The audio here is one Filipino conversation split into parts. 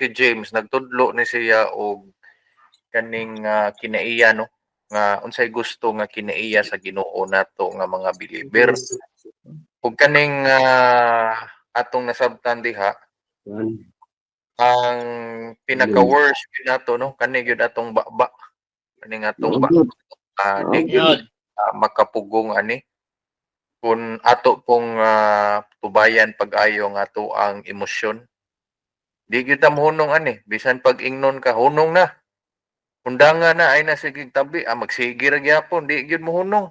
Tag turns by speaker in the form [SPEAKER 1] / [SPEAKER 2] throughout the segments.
[SPEAKER 1] si James nagtudlo ni siya og kaning kinaiya no nga unsay gusto nga kinaiya sa Ginoo nato nga mga believer. Ug kaning atong nasabtan diha ang pinaka-worst gyud nato no kani gyud atong baba kaning atong di gyud
[SPEAKER 2] Yun.
[SPEAKER 1] makapugong ani kung ato pong tubayan pag-ayo nga ato ang emosyon. Di gyud ta mohunong ani bisan pag ingnon ka hunong na. Undangan na ay nasigig tabi magsige ra gyapon di gyud mohunong.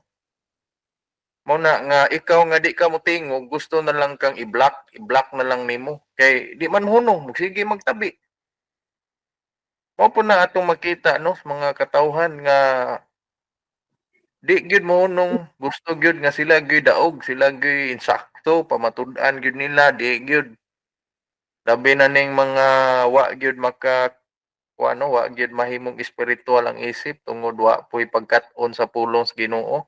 [SPEAKER 1] Mao na nga ikaw nga di ka motingog gusto na lang kang i-block na lang nimo kay di man hunong magsige magtabi. Mao po na atong makita no mga katawhan nga di gyud mohunong gusto gyud nga sila gyud daog sila gyud insakto pamatud-an gyud nila di gyud labi na ning mga wa gyud maka kuano wa gyud mahimong espiritual ang isip tungod wa po'y pagkat-on sa pulong sa Ginoo.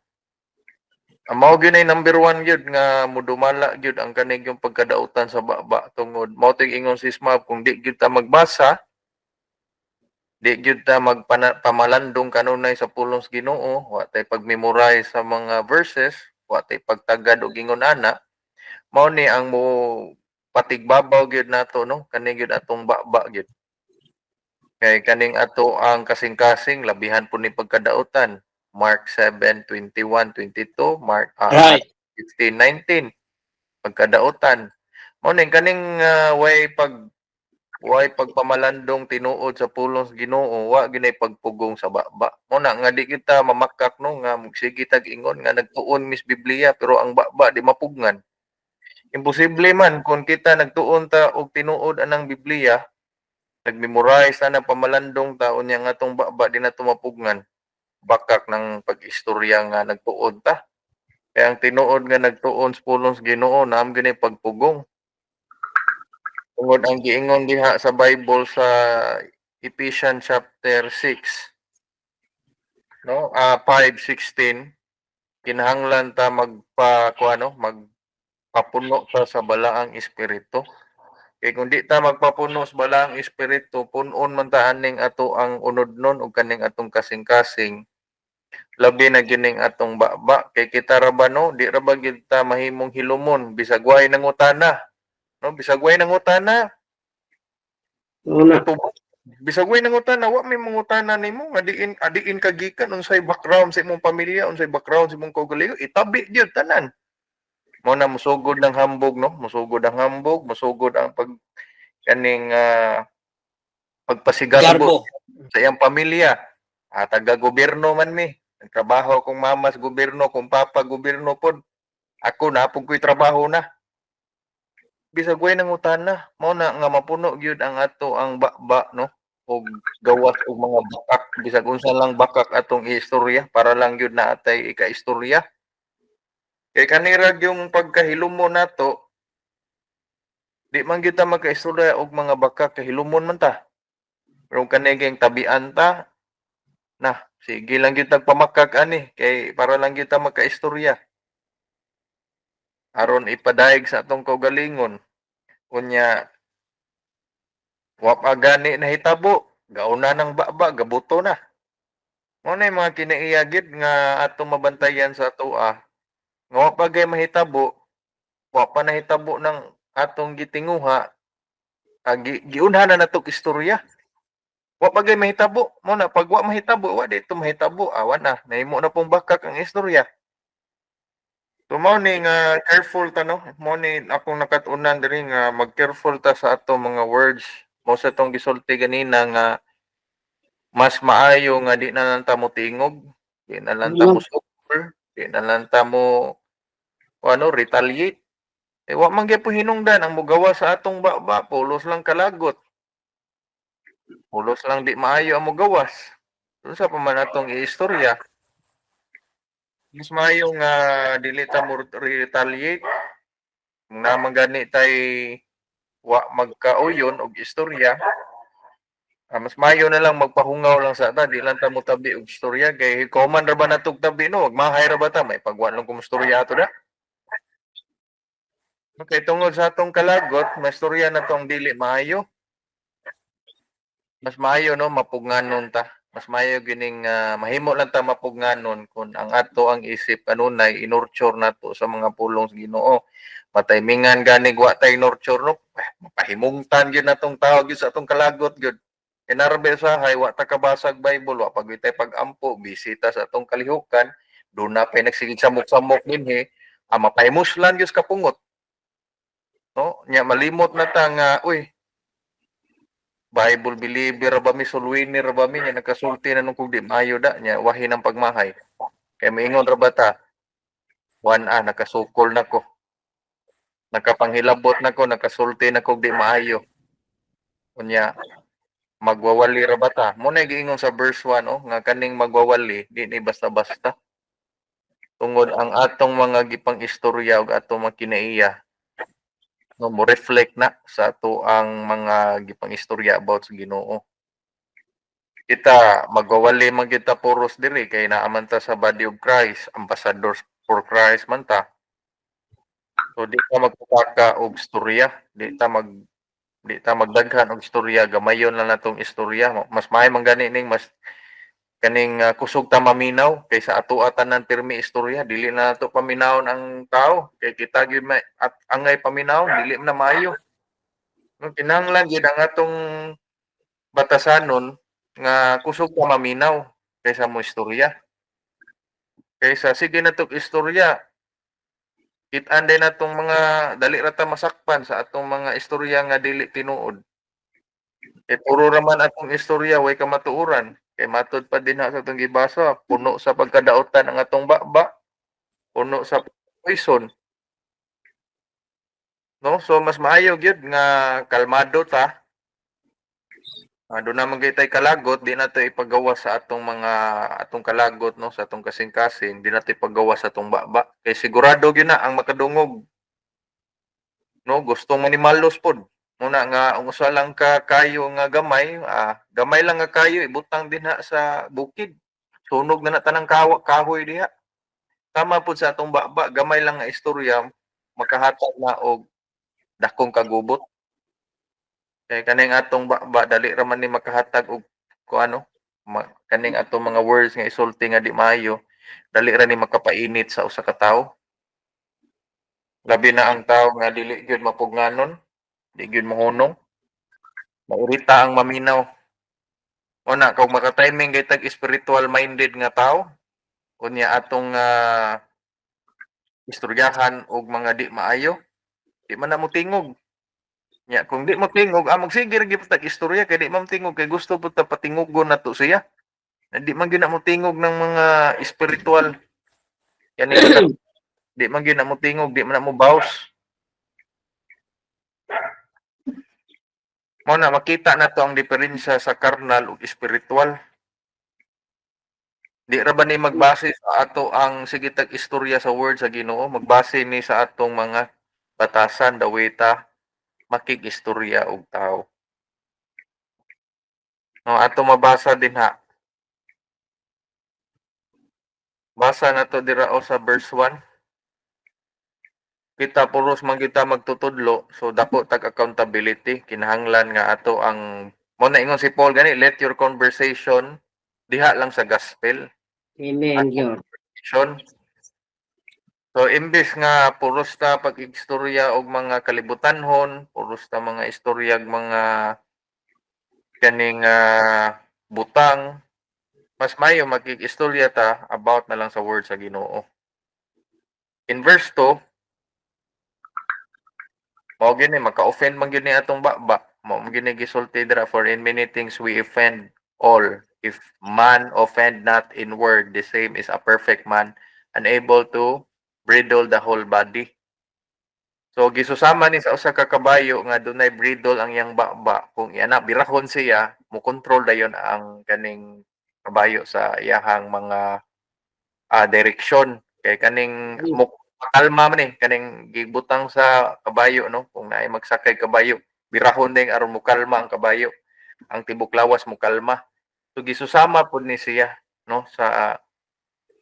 [SPEAKER 1] Mao gyud ay number 1 gyud nga modumala gyud ang kanig yung pagkadautan sa baba tungod mao ting ingon si Smab kung di gyud ta magbasa di gyud ta pamalandong kanunay sa pulong sa Ginoo wa tay pag-memorize sa mga verses wa tay pagtagad og ingon ana mao ni ang mo patigbabaw gyud nato no kani gyud atong baba gyud kay kaning ato ang kasing-kasing labihan po ni pagkadautan Mark 7:21-22 Mark
[SPEAKER 2] Right.
[SPEAKER 1] 16:19 pagkadautan mao ning kaning way pagpamalandong tinuod sa pulong sa Ginoo wa ginay pagpugong sa baba mo na nga di kita mamakak no nga sige tag ingon nga nagtuon mis Biblia pero ang baba di mapugngan imposible man kung kita nagtuon ta og tinuod anang Biblia nagmemorize na ng pamalandong taon niya nga tong baba di na tumapugngan bakak ng pag-istorya nga nagtuon ta kaya ang tinuod nga nagtuon sa pulong sa Ginoo naam gani pagpugong tungod ang giingon diha sa Bible sa Ephesians chapter 6 no 5:16 kinahanglan ta magpapuno ta sa balaang espiritu kay kung di ta magpapuno sa balaang espiritu punon man ta aning ato ang unodnon ug kaning atong kasing-kasing labi na gining atong baba kay kita ra ba no di ra ba gyud ta mahimong hilumon bisag way nangutana no bisag way nangutana bisag way nangutana wa may mangutana nimo nga adiin kagikan unsay background sa imong pamilya unsay background sa imong kaugalingon itabi gyud tanan mo na musugod ng hambog no musugod ang hambog musugod ang kaning pagpasigalbo sa iyang pamilya taga-gobyerno man mi nagtrabaho kung mama sa gobyerno kung papa gobyerno pod ako na pug ko'y trabaho na bisag way nangutana mao na nga mapuno gyud ang ato ang baba no og gawas og mga bakak bisag unsa lang bakak atong istorya para lang gyud naatay ika-istorya kay kanira yung pagkahilumon nato di man gyud ta magkaistorya og mga bakak kahilumon man ta pero kaniging tabian ta na sige lang gyud tagpamakak ani kay para lang gyud ta magkaistorya aron ipadayeg sa atong kaugalingon unya wa pa gani nahitabo gauna ng baba gabuto na mo na mga kinaiyagid nga atong mabantayan sa atoa nga wa pa gay mahitabo wa pa nahitabo ng atong gitinguha giunha na natok istorya wa pa gay mahitabo mo na pag wa mahitabo wa dito mahitabo awan na nahimo na pong bakak ang istorya so mao ni nga careful ta no mo ni akong nakatunan diri nga mag-careful ta sa ato mga words mo sa tong gisulti ganina nga mas maayo nga di na lang ta mo tingog di na lang ta mo super di na lang ta mo retaliate wa man gyud po hinungdan ang mogawa sa atong baba pulos lang kalagot pulos lang di maayo ang mogawas unsa pa man atong iistorya mas maayo nga dili ta mo retaliate kung naman gani tay wa magkauyon og istorya mas maayo na lang magpahungaw lang sa ta di lang ta mo tabi og istorya kay common ra ba natog tabi no magmahay ra ba ta may pagwan lang kung istorya ato da okay tungod sa atong kalagot may istorya na tong dili maayo Mas maayo 'no mapugnanon ta. Mas maayo gining, mahimo lang ta mapugnanon kung ang ato ang isip kanunay i-nurture nato sa mga pulong sa Ginoo. Mataymingan gani wa tay nurture 'no, mapahimungtan gyud natong tao gyud sa atong kalagot gyud. Kinarbe usahay wa ta kabasa og Bible, wa pa gyud tay pag-ampo, bisita sa atong kalihukan, do na pay nagsigig samok-samok dinhi, mapahimuslan gyud ka pungot, no? Nya malimot na ta nga, uy, Bible believer ba mi, sulwini ra ba mi, nya nagkasulti na nung kung di maayo da, nya wahi ng pagmahay. Kaya maingon ra ba ta, nakasukol na ko, nakapanghilabot na ko, nakasulti na ko di maayo. Kunya, magwawali ra ba ta? Muna giingon sa verse 1, oh, nga kaning magwawali, di ni basta-basta. Tungod ang atong mga gipang istorya ug atong mga kinaiya, no, mo reflect na sa ato ang mga gipang istorya about sa Ginoo. Kita magwawali man kita puros diri kay naa man ta sa body of Christ, ambassadors for Christ man ta. So di ta magpataka og istorya, di ta magdaghan og istorya, gamayon lang natong istorya. Mas maayo man gani ning mas kaning kusog ta maminaw kaysa ato tanan pirmi istorya, dili na nato paminawon ang tao kay kita gyud at angay paminawon dili na maayo. No, kinahanglan gyud ang atong batasanon nga kusog ta maminaw kaysa mo istorya. Kaysa sige na tog istorya, kit-an din natong mga dali ra ta masakpan sa atong mga istorya nga dili tinuod. Kay puro ra man atong istorya way kamatuoran. Kay matud pa dinha sa atong gibasa, puno sa pagkadaotan ang atong baba, puno sa poison. No? So mas maayo gyud nga kalmado ta. Doon naman gaytay kalagot, di nato ipagawa sa atong mga atong kalagot no sa atong kasing-kasing, di nato ipagawa sa atong baba. Kay sigurado gyud na ang makadungog no gusto manimalos pod. Muna nga ang usa lang ka kayo nga gamay, gamay lang nga kayo ibutang dinha sa bukid. Sunog na na tanang kahoy diha. Tama pod sa atong baba, gamay lang nga istorya makahatag na og dakong kagubot. Kay kaning atong baba dali ra man ni makahatag og kuano, kaning atong mga words nga isulti nga di maayo, dali ra ni makapainit sa usa ka tawo. Labi na ang tawo nga dili gyud mapugnanon, di gyud mohunong, mairita ang maminaw. Una kung maka-timing gyud tag spiritual minded nga tawo, unya atong istoryahan og mga di maayo, di man na mo tingog. Nya kung di mo tingog, magsige ra gyud tag istorya kay di man tingog kay gusto pud ta patingugon nato siya. Di man gyud na mo tingog ng mga spiritual kani di man gyud na mo tingog, di man na mo baws. Mo na makita na to ang diferensya sa karnal ug spiritual. Di ra ba ni magbase sa ato ang sige tag istorya sa word sa Ginoo, magbase ni sa atong mga batasan dawita makig-istorya og tao. No, ato mabasa din ha. Basa na to dira o sa verse 1. Kita puros man kita magtutudlo, so dako tag accountability, kinahanglan nga ato ang mo na ingon si Paul gani, let your conversation diha lang sa gospel.
[SPEAKER 2] Amen, yun.
[SPEAKER 1] So imbes nga puros ta pag-istorya og mga kalibutanhon, puros ta mga istorya og mga kaning butang, mas mayo magig-istorya ta about na lang sa word sa Ginoo. In verse 2, mao gini maka-offend man gyud ni atong baba, mao gini gisulti dira, for in many things we offend all. If man offend not in word, the same is a perfect man, unable to bridle the whole body. So gisusama ni sa usa ka kabayo nga dunay bridle ang iyang baba, kung iana birahon siya, mo control dayon ang kaning kabayo sa iyahang mga direksyon. Kay kaning mo kalma man kaning gibutang sa kabayo no, kung naay magsakay kabayo, birahon ding aron mo kalma ang kabayo, ang tibok lawas mo kalma. So gisusama pud ni siya no sa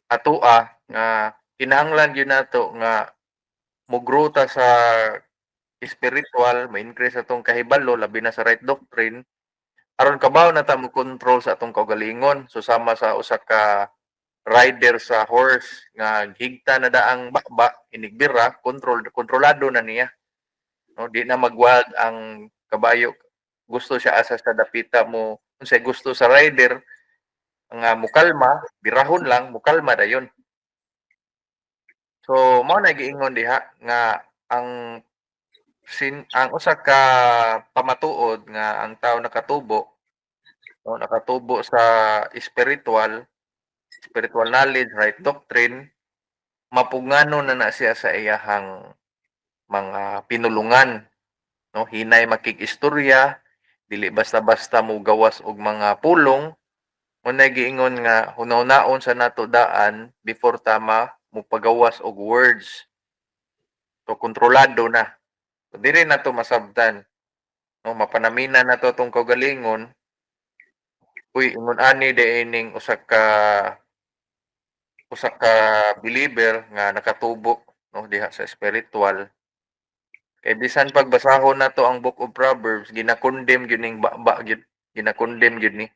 [SPEAKER 1] atoa nga kinahanglan gyud nato nga mo-grow ta sa spiritual, ma-increase atong kahibalo labi na sa right doctrine, aron kabaw na ta mo control sa atong kaugalingon susama sa usa ka rider sa horse nga higta na daang bakba inigbira kontrolado na niya no di na magwag ang kabayo gusto siya asa sa dapita mo unsay gusto sa rider nga mukalma birahon lang mukalma dayon so mao na giingon diha nga ang ang usa ka pamatuod nga ang tao nakatubo o nakatubo sa spiritual knowledge, right doctrine, mapugngano na siya sa iyahang mga pinulungan, no? Hinay makikistorya, dili basta-basta mo gawas og mga pulong, unay giingon nga hunaw-naon sa nato daan before tama mo pagawas og words. So kontrolado na. So, dili na to masabtan. No, mapanamina na to tong kaugalingon. Uy, ingon ani de ining usa ka believer nga nakatubo no diha sa spiritual kay bisan pagbasahon nato ang Book of Proverbs gina-condemn gyud ning baba gyud gina-condemn gyud ni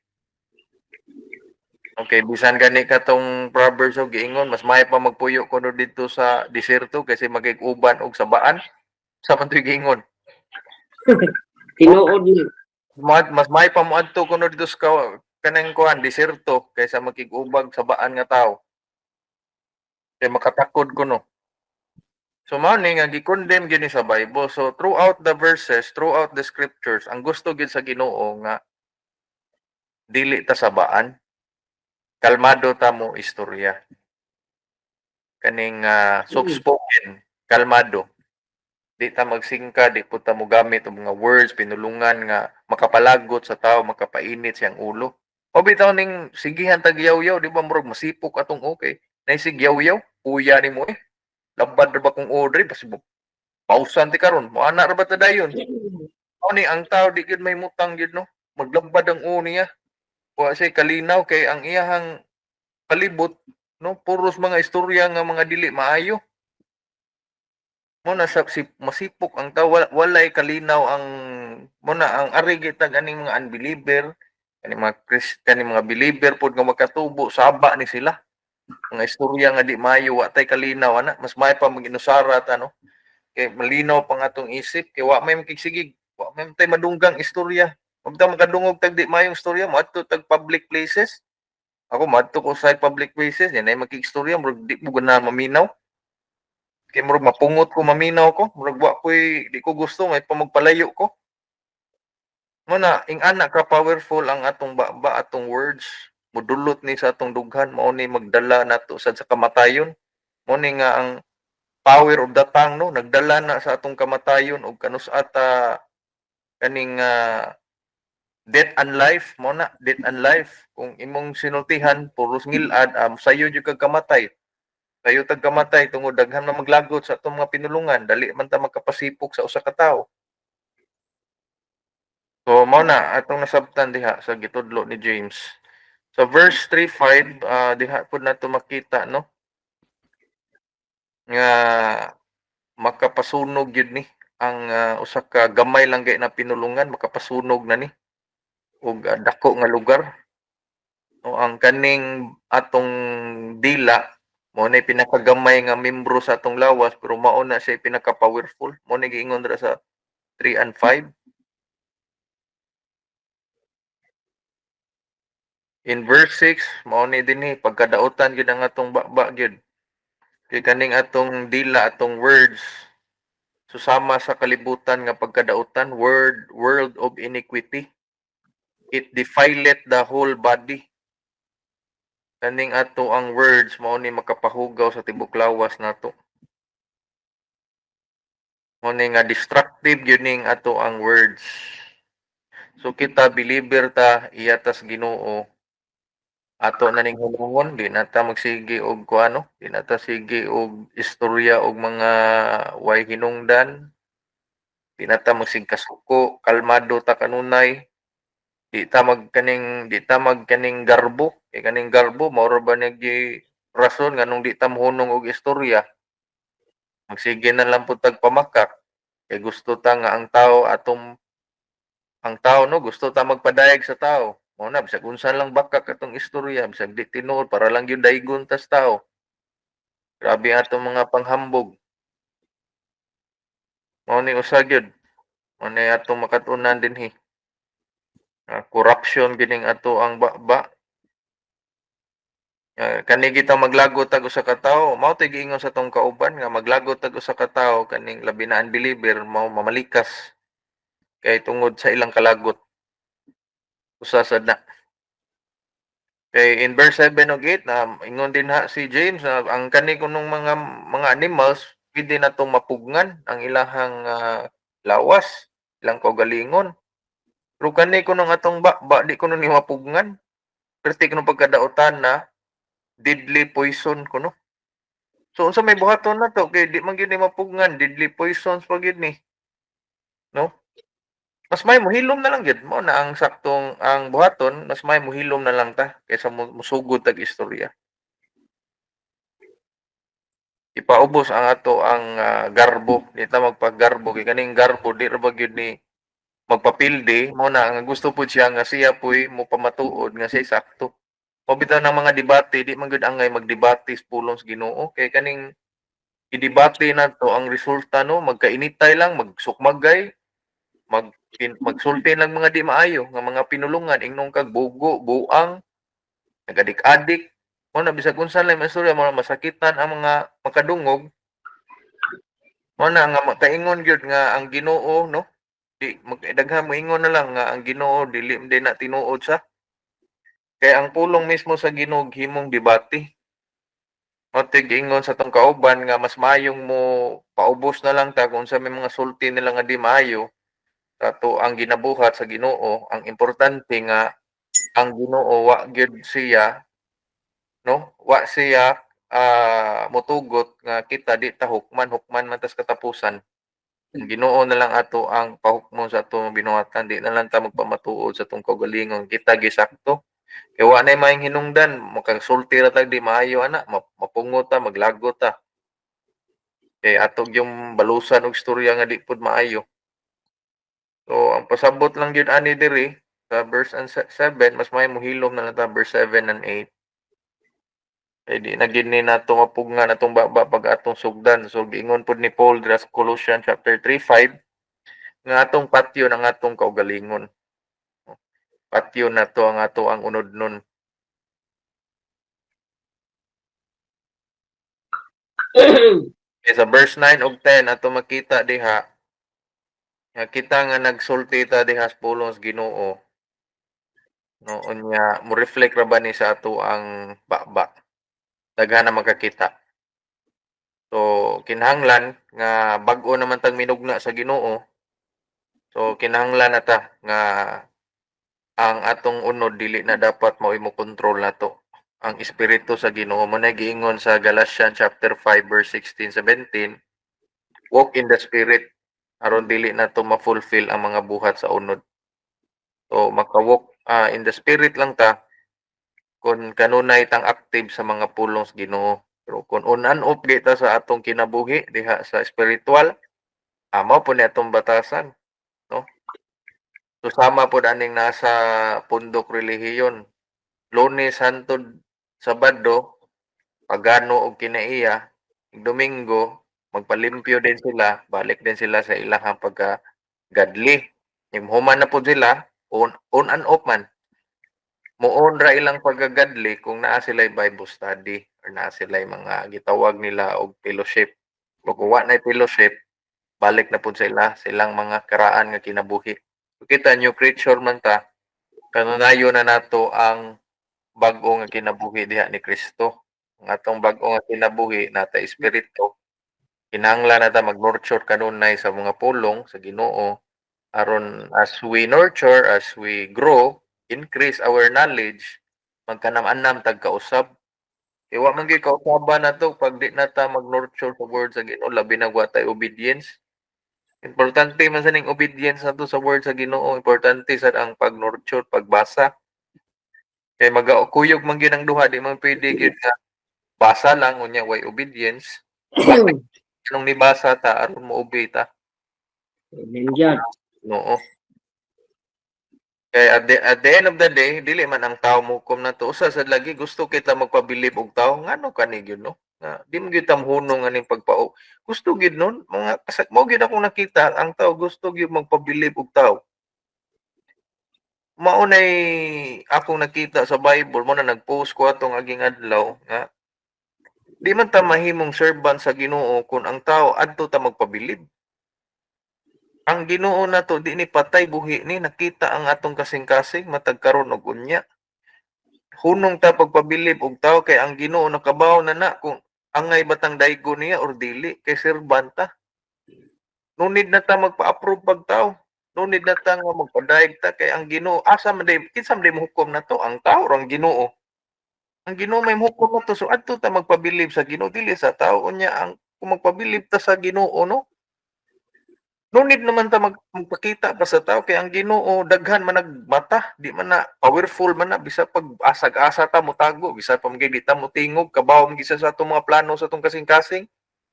[SPEAKER 1] okay bisan gani katong Proverbs og giingon mas may pa magpuyo kuno didto sa desierto kasi magig-uban og sabaan sa man tuy giingon
[SPEAKER 2] Tinuod ni.
[SPEAKER 1] mas may pa moadto kuno didto sa kanang kuan desierto kaysa magig-ubag sabaan nga tawo kay makatakod kuno. So mao ni nga gi-condemn gyud ni sa Bible. So throughout the verses, throughout the scriptures, ang gusto gyud sa Ginoo nga dili ta sabaan, kalmado ta mo istorya. Kaning soft spoken, kalmado. Di ta magsingka, di po ta mo gamit og mga words pinulungan nga makapalagot sa tao, makapainit siyang ulo. O bitaw ning sigihan tag yaw-yaw, di ba murag masipok atong okay. Naisig yaw-yaw, kuya ni mo eh. Labad ra ba kung odre, basi pausan ti karon mo ana ra ba ta dayon ni ang tao di gid may mutang gid no maglabad ang niya wa say kalinaw kay ang iyahang palibot no puros mga istorya nga mga dili maayo mo na sa masipok ang tao walay kalinaw ang mo na ang ari gitag aning mga unbeliever kaning mga believer pod nga magkatubo saba ni sila mga istorya nga di maayo wa tay kalinaw ana mas may pa mag-inusara ta no kay malinaw pang atong isip kay wa may makigsigig wa may tay madunggang istorya ug ta makadungog tag di mayong istorya mo adto tag public places ako madto ko sa public places yan ay makikistorya murag di mo ganahan maminaw kay murag mapungot ko maminaw ko murag wa koy di ko gusto may pamagpalayo ko mo na ing ana ka powerful ang atong ba atong words mudulot ni sa atong dughan mao ni magdala nato sa kamatayon mo ni nga ang power of the tongue no nagdala na sa atong kamatayon og kanus ata kaning death and life mo na death and life kung imong sinultihan puros ngilad sayo jud kag kamatay sayo tag kamatay tungod daghan na maglagot sa atong mga pinulungan dali man ta magkapasipok sa usa ka tawo so mo na atong nasabtan diha sa gitudlo ni James sa verse 3:5 diha pud nato makita no nga makapasunog yun ni ang usa ka gamay lang gay na pinulungan makapasunog na ni og dako nga lugar no ang kaning atong dila mo na pinakagamay nga membro sa atong lawas pero mao na siya pinaka powerful mo na giingon dira sa 3 and 5 in verse 6 mao ni dinhi pagkadautan gyud ang atong baba gyud kay kaning atong dila atong words susama sa kalibutan nga pagkadautan world of iniquity it defileth the whole body kaning ato ang words mao ni makapahugaw sa tibok lawas nato mao ni nga destructive gyud ning ato ang words so kita believer ta iyatas Ginoo ato na ning hulungon di na ta magsige og kuano di na ta sige og istorya og mga way hinungdan di na ta magsigkasuko kalmado ta kanunay di ta magkaning garbo kay kaning garbo mao ra ba nagi rason nganong di ta mohunong og istorya magsige na lang pud tag pamakak kay gusto ta nga ang tao atong ang tao no gusto ta magpadayag sa tao. Mao na bisag unsa lang baka katong istorya bisag di tinuod para lang gyud daygon tas tao. Grabe atong mga panghambog. Mao ni usa gyud. Mao ni atong makatunan dinhi. Corruption gining ato ang ba. Kani kita maglagot tag usa ka tawo, mao tay giingon sa tong kauban nga maglagot tag usa ka tawo kaning labi na unbeliever mao mamalikas kay tungod sa ilang kalagot. Usa sad na. Kay in verse 7 ug 8 na ingon din ha si James na ang kani kunong mga animals pwede na tong mapugngan ang ilahang lawas, ilang kaugalingon. Pero kani kunong atong ba di kuno ni mapugngan. Perti kuno pagkadaotan na deadly poison kuno. So unsa may buhaton na to kay di man gyud ni mapugngan, deadly poisons pa gyud ni, no? Mas may mohilom na lang gyud mo na ang saktong ang buhaton, mas may mohilom na lang ta kaysa musugod tag istorya. Ipaubos ang ato ang garbo, di ta magpaggarbo kay kaning garbo di ra ba gyud ni magpapildi mo na ang gusto pud siya nga siya puy mo pamatuod nga siya sakto. O bitaw ng mga debate di man gyud angay magdebate sa pulong sa Ginoo kay kaning idebate nato ang resulta no magkainitay lang magsukmagay magsulti lang mga di maayo nga mga pinulungan ingnon kag bugo buang nagadik-adik mo na bisag unsa lang istorya mo masakitan ang mga makadungog mo na nga makaingon gyud nga ang Ginoo no di daghan moingon na lang nga ang Ginoo dili na tinuod sa kay ang pulong mismo sa Ginoo himong debate. Matig ingon sa tong kauban nga mas maayong mo paubos na lang ta kung sa may mga sulti nila nga di maayo kato ang ginabuhat sa Ginoo ang importante nga ang Ginoo wa gyud siya no wa siya motugot nga kita di ta hukman man tas katapusan ang Ginoo na lang ato ang pahukmon sa atong binuhatan di na lang ta magpamatuod sa tong kaugalingon kita gisakto kay wa nay maayong hinungdan makasulti ra tag di maayo ana mapungot ta maglagot ta kay atog yung balusan og istorya nga di pud maayo. So ang pasabot lang gyud ani diri sa verse 7 mas may mohilom na lang ta verse 7 and 8. Kay di na gyud ni nato mapugngan atong baba pag atong sugdan. So giingon pud ni Paul dira sa Colossians chapter 3:5 nga atong patyon ang atong kaugalingon. Patyon nato ang ato ang unodnon. Sa verse 9 ug 10 ato makita diha nga kita nga nagsulti ta diha sa pulong sa Ginoo no unya mo reflect ra ba ni sa ato ang baba daghan na makakita so kinahanglan nga bag-o naman tag minugna sa Ginoo so kinahanglan na ta nga ang atong unod dili na dapat mao imo control nato ang espiritu sa Ginoo mo na giingon sa Galatians chapter 5 verse 16-17 walk in the spirit aron dili nato ma-fulfill ang mga buhat sa unod so maka-walk in the spirit lang ta kung kanunay tang active sa mga pulong sa Ginoo. Pero kung on-and-off kita sa atong kinabuhi diha sa spiritual, mao po ni atong batasan, no? So sama po aning nasa pundok relihiyon. Lunes hangtod Sabado, pagano og kinaiya, Domingo magpalimpyo din sila, balik din sila sa ilahang pagka godly. Human na po sila on and off man. Muon ra ilang pagagadli kung naa sila'y Bible study or naa sila'y mga gitawag nila og fellowship. Kung wa nay fellowship, balik na pud sila silang mga karaan nga kinabuhi. Kita new creature man ta, kanunayon na nato ang bag-o nga kinabuhi diha ni Kristo. Ang atong bag-o nga kinabuhi nata espiritu. Kinahanglan nata mag-nurture kanunay sa mga pulong sa Ginoo aron as we nurture, as we grow, increase our knowledge, magkanam-anam tag kausab. Kaya wa man gyud kausaban nato pag di na ta mag-nurture sa word sa Ginoo labi na wa tay obedience. Importante man sa ning obedience nato sa word sa Ginoo, importante sad ang pag-nurture, pagbasa. Kay magakuyog man gyud ang duha, di man pwede gyud nga basa lang unya way obedience. Anong nibasa ta aron mo obey ta.
[SPEAKER 2] Amen.
[SPEAKER 1] Oo. Kay at the end of the day dili man ang tawo mohukom nato, usa sad lagi gusto kita magpabilib og tawo ngano kani gyud 'no, nga di mo gyud ta mohunong aning pagpao gusto gyud nun mga mao gyud akong nakita ang tawo gusto gyud magpabilib og tawo. Mao nay akong nakita sa Bible mo na nag-post ko atong aging adlaw nga di man ta mahimong servant sa Ginoo kung ang tawo adto ta magpabilib. Ang Ginoo nato di ni patay buhi ni nakita ang atong kasing-kasing matag karon og unya. Hunong ta pagpabilib og tawo kay ang Ginoo nakabaw na kung angay batang daygo niya or dili kay serban ta. No need na ta magpa-approve pag tawo. No need na ta nga magpadayeg ta kay ang Ginoo asa man day kinsa man day mohukom nato ang tawo or ang Ginoo. Ang Ginoo may mohukom nato so adto ta magpabilib sa Ginoo dili sa tawo unya ang kung magpabilib ta sa Ginoo no. No need naman ta magpakita pa sa tao kay ang Ginoo daghan man nagmata, di man na powerful man na bisa pag asag-asa ta motago, bisa pa magay di ta motingog, kabaw man gisa sa atong mga plano sa atong kasing-kasing,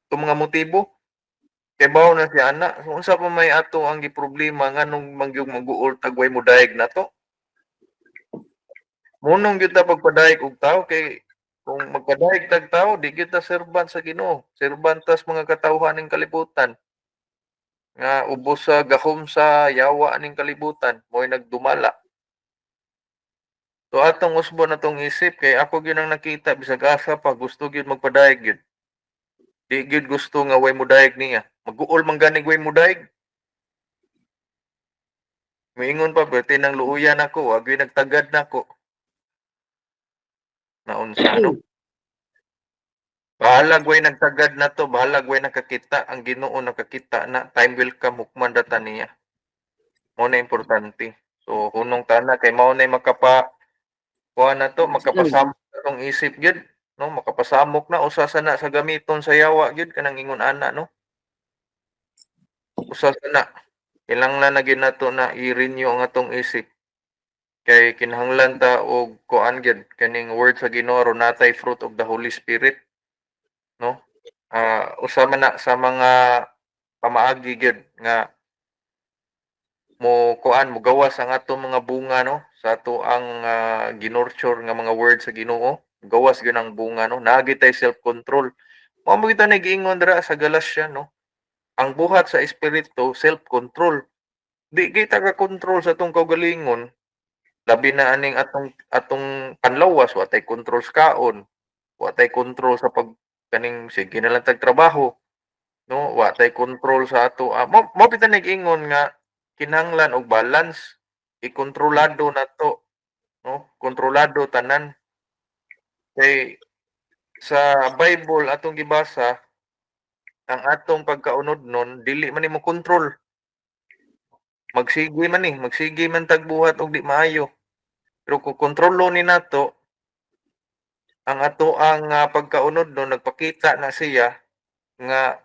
[SPEAKER 1] atong mga motibo. Kay bawo na siya ana. So, unsa pa may ato ang giproblema nganong mangyud mag-uol tagway mo daig nato? Munong gyud ta pagpadayeg og tao kay kung magpadayeg tag tao di gyud ta serban sa Ginoo, serban tas mga katawhan ning kalibutan. Nga ubos sa gahom sa yawa ning kalibutan mo'y nagdumala. So atong usbon atong isip kay ako gyud ang nakita bisag asa pa gusto gyud magpadayeg gyud. Di gyud gusto nga way modayeg niya. Mag-uol man gani way modayeg. Moingon pa perti nang luuyan ako, wa gyud nagtagad nako. Naunsa no? Bahalag way nagtagad na to, bahalag way nakakita ang Ginoo nakakita na time will come hukman data niya. Mo na importante. So hunong tana kay mao na makapa kuha na to makapasamok atong isip gyud no makapasamok na usa sana sa gamiton sa yawa gyud kanang ingon ana no usa sana kinahanglan na gyud nato na i-renew ang atong isip kay kinahanglan ta og kuan gyud kaning word sa Ginoo natay fruit of the Holy Spirit no usa man na sa mga pamaagi gyud nga mo kuan mo gawas ang atong mga bunga no sa ato ang ginurture nga mga words sa Ginoo gawas gyud ang bunga no naagi tay self control mao mo kita nagiingon dira sa Galacia no ang buhat sa espiritu self control di kita ka control sa atong kaugalingon labi na aning atong panlawas wa tay control sa kaon wa tay control sa pag kaning sige na lang tag trabaho no wa tay control sa ato mo kita nag-ingon nga kinahanglan og balance ikontrolado nato no kontrolado tanan kay sa Bible atong gibasa ang atong pagkaunod nun dili man nimo kontrol magsige man ni magsige man tagbuhat og di maayo pero kung kontrolo ni nato ang ato ang pagkaunod nun nagpakita na siya nga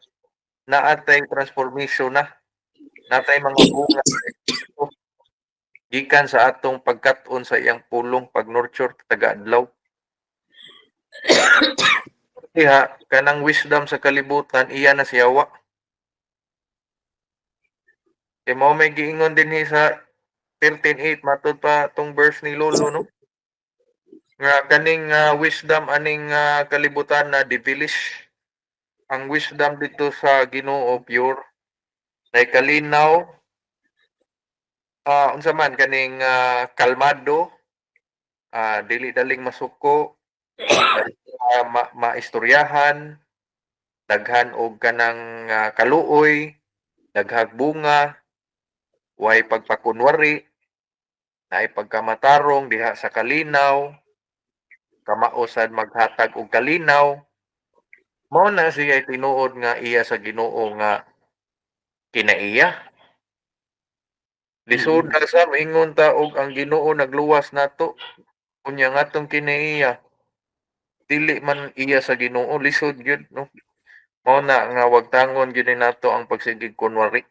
[SPEAKER 1] naatay transformation na natay mga bunga gikan sa atong pagkat-on sa iyang pulong pag-nurture taga-adlaw. Diha kanang wisdom sa kalibutan iya na siyawa. Kay mao may giingon dinhi sa 13:8 matud pa tong verse ni Lolo no. Nga kaning wisdom aning kalibutan na devilish. Ang wisdom dito sa Ginoo pure nay kalinaw unsa man kaning kalmado dili daling masuko maistoryahan daghan og kanang kaluoy daghag bunga way pagpakunwari naay pagkamatarong diha sa kalinaw kamao sad maghatag og kalinaw mao na siya tinuod nga iya sa Ginoo nga kinaiya lisod na sa moingon ta og ang Ginoo nagluwas nato unya ngatong kinaiya dili man iya sa Ginoo lisod gyud no mao na nga wag tangon gyud nato ang pagsigig kunwari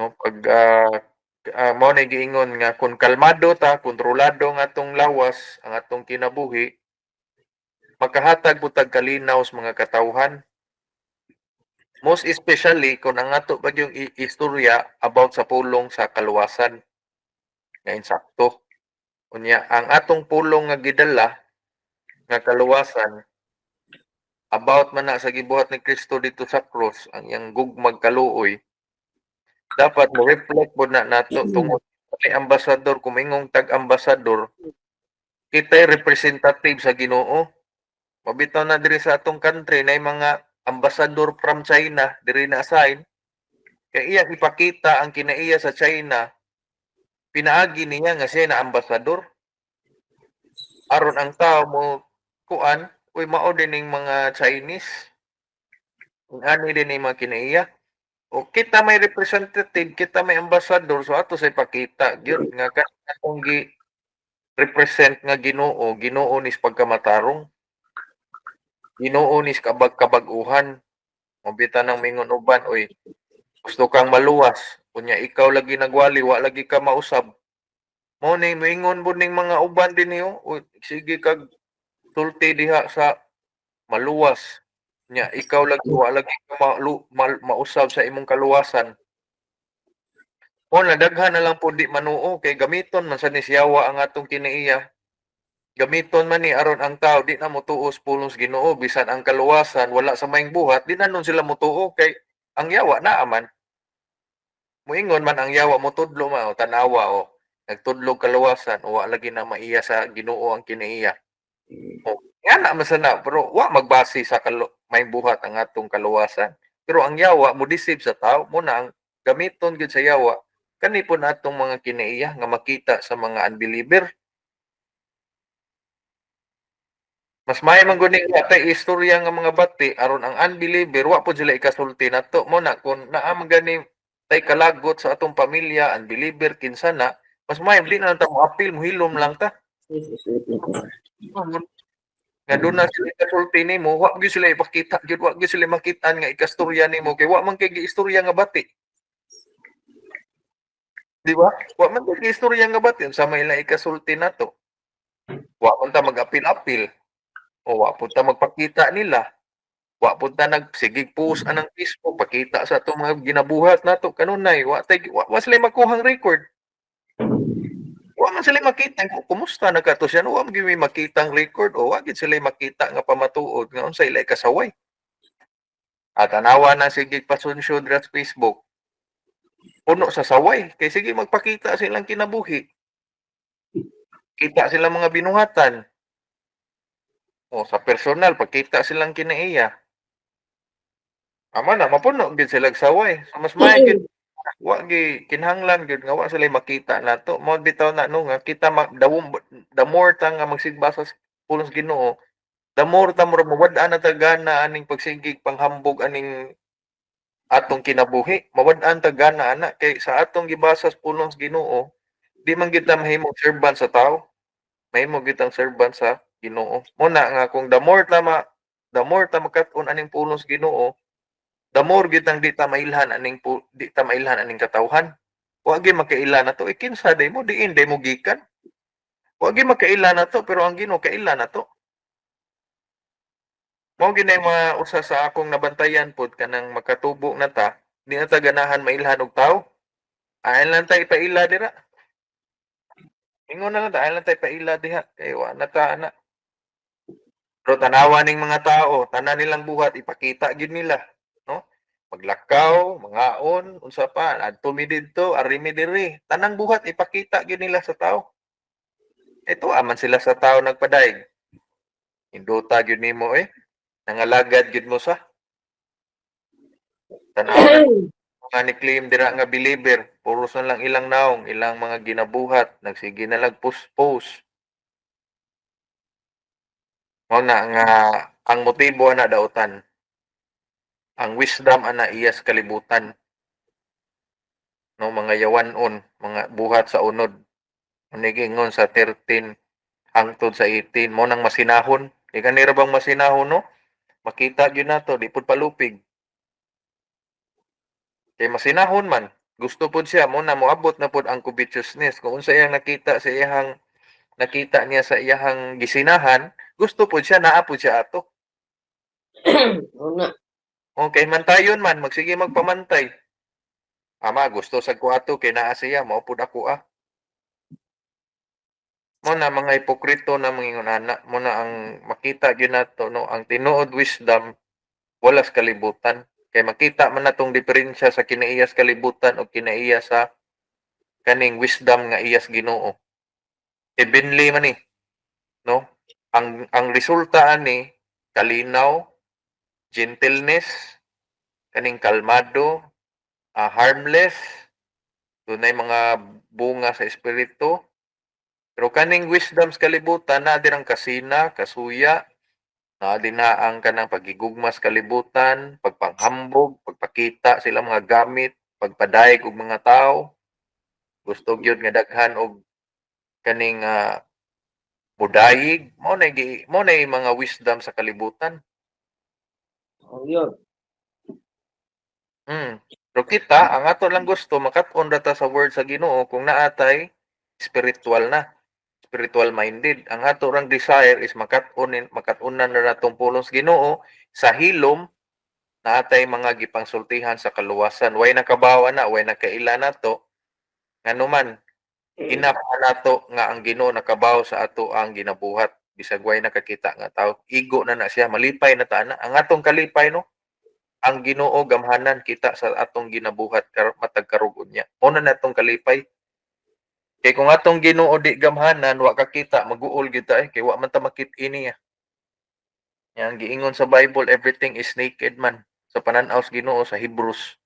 [SPEAKER 1] no pag mao na giingon nga kung kalmado ta kontrolado nga atong lawas ang atong kinabuhi makahatag butag kalinaw sa mga katawhan most especially kung ang ato ba yung istorya about sa pulong sa kaluwasan nga insakto. Unya ang atong pulong nga gidala nga kaluwasan about man na sa gibuhat ni Kristo dito sa cross ang iyang gugmag kaluoy dapat mo reflect pod na nato tungod kay ambasador kumingong tag-ambasador kita'y representative sa Ginoo. Mabitaw na diri sa atong country na mga ambasador from China diri na assign kay iya ipakita ang kinaiya sa China pinaagi niya nga siya na ambasador aron ang tao mo kuan uy mao din ning mga Chinese ani din ning mga kinaiya o kita may representative kita may ambasador so ato sa ipakita gyud nga kanang gi represent nga Ginoo Ginoo nis pagkamatarong Ginoo nis kabag-kabaguhan mabita nang mingon uban oy gusto kang maluwas kunya ikaw lagi nagwali wa lagi ka mausab mo ni moingon pud ning mga uban din niyo uy sige kag sulti diha sa maluwas nya ikaw lagi wa lagi ka mausab sa imong kaluwasan mo na daghan na lang pud di manuo kay gamiton man sa ni siyawa ang atong kinaiya gamiton man ni aron ang tao di na motuos pulong Ginoo bisan ang kaluwasan wala sa maing buhat di na nun sila motuo kay ang yawa naa man moingon man ang yawa mo tudlo man o tanawa o nagtudlog kaluwasan o wa lagi na maiya sa Ginoo ang kinaiya o nga na man sana pero wa magbase sa may buhat ang atong kaluwasan pero ang yawa mo deceive sa tao mo na ang gamiton gyud sa yawa kani po natong mga kinaiya nga makita sa mga unbeliever mas may man gud ning atay istorya nga mga bati aron ang unbeliever wa pod sila ikasulti nato mo na kun naa man gani tay kalagot sa atong pamilya unbeliever kinsa na mas may di na lang ta mo apil mohilom lang ta nga doon na sila ikasulti nimo wa gyud sila ipakita gyud wa gyud sila makitaan nga ikastorya nimo kay wa man kay giistorya nga bati di ba wa man kay giistorya nga bati sa may ila ikasulti nato wa man ta mag-apil-apil o wa pud ta magpakita nila wa pud ta nagsigig post anang Facebook pakita sa atong mga ginabuhat nato kanunay wa sila makuhang record wa man sila makita kung kumusta nagkato siya wa man gyud makita ang record o wa gyud sila makita nga pamatuod nga unsa ilay kasaway at tanawa na sige pasunsyon sa Facebook puno sa saway kay sige magpakita silang kinabuhi kita silang mga binuhatan o sa personal pagkita silang kinaiya ama na mapuno gyud sila saway so mas may gyud wa gi kinahanglan gyud nga wa sila makita nato mo bitaw na no nga kita the more ta nga magsigba sa pulong Ginoo the more ta murag mawad-an na tagana aning pagsigig panghambog aning atong kinabuhi mawad-an tagana ana kay sa atong gibasa sa pulong Ginoo di man gyud ta mahimong servant sa tao mahimo gyud ang servant sa Ginoo mo na nga kung the more ta makat-on aning pulong Ginoo the more gyud ang di ta mailhan aning katawhan wa gyud makaila na to kinsa day mo diin day mo gikan wa gyud makaila na to pero ang Ginoo kaila na to mao gyud mga usa sa akong nabantayan pod kanang makatubo na ta di na ta ganahan mailhan og tawo ayon lang ta ipaila dira ingon na lang ta ayon lang ta ipaila diha kay wa na ta ana pero tanawa ning mga tao tanan nilang buhat ipakita gyud nila no maglakaw mangaon unsa pa adto mi didto ari mi diri tanang buhat ipakita gyud nila sa tao ito aman sila sa tao nagpadaig induta gyud nimo nangalagad gyud mo sa tanaw na mga ni-claim dira nga believer puros na lang ilang naong ilang mga ginabuhat nagsige na lang post mao na nga ang motibo ana daotan ang wisdom ana iyas kalibutan no mga yawanon mga buhat sa unod unigingon sa 13 hangtod sa 18 mo nang masinahon di kanira bang masinahon no makita gyud nato di pud palupig kay masinahon man gusto pud siya mo na moabot na pud ang covetousness kung unsa iyang nakita niya sa iyang gisinahan gusto pud siya naa pud siya ato
[SPEAKER 2] Una.
[SPEAKER 1] okay mantayon man magsige magpamantay ama gusto sa ko ato kay naa siya mao pud ako Mo na mga hipokrito na mangingon ana, mo na ang makita gyud nato no, ang tinuod wisdom wala sa kalibutan. Kay makita man natong diferensya sa kinaiya sa kalibutan o kinaiya sa kaning wisdom nga iyas Ginoo. Heavenly man ni, no? Ang resulta ani kalinaw, gentleness, kaning kalmado, harmless, dunay mga bunga sa espiritu. Pero kaning wisdom sa kalibutan na dirang kasina, kasuya, na din na ang kanang pagigugmas kalibutan, pagpanghambog, pagpakita sila mga gamit, pagpadayeg og mga tao, gusto gyud nga daghan og kaning mudayig, mo na mga wisdom sa kalibutan.
[SPEAKER 2] Oh, yun.
[SPEAKER 1] Pero kita ang ato lang gusto makat-on ra ta sa word sa Ginoo kung naatay spiritual na, spiritual minded. Ang ato rang desire is makat-unan na natong pulong sa Ginoo sa hilom naatay mga gipangsultihan sa kaluwasan. Way nakabawa na, way nakaila nato nganuman ginapa nato nga ang Ginoo nakabaw sa ato ang ginabuhat bisag way nakakita nga tao. Igo na siya, malipay na ta na. Ang atong kalipay no, ang Ginoo gamhanan kita sa atong ginabuhat matag karugon niya. Una natong kalipay. Kay kung atong Ginoo di gamhanan, wa ka kita, mag-uol gyud ta kay wa man ta makit-ini ya. Yang giingon sa Bible, everything is naked man. Sa pananaw sa Ginoo sa Hebrews.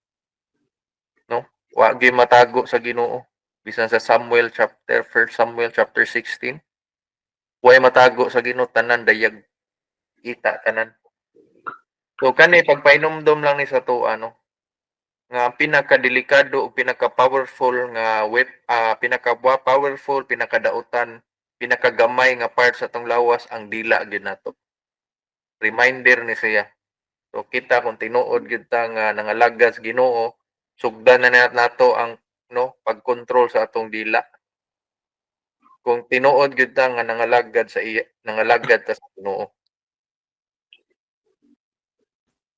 [SPEAKER 1] No? Wa gyud matago sa Ginoo. Bisan sa Samuel 1 Samuel chapter 16. Way matago sa Ginoo tanan dayag kita tanan. So kani pagpainumdom lang ni sa tuwa no, nga pinakadelikado o pinaka-powerful nga pinaka-powerful, pinakadautan, pinakagamay nga part sa tong lawas ang dila gyud nato. Reminder ni siya. So kita kung tinuod gyud ta nga nangalagad sa Ginoo, sugdan na nato ang no pagkontrol sa atong dila. Kung tinuod gyud ta nga nangalagad ta sa Ginoo.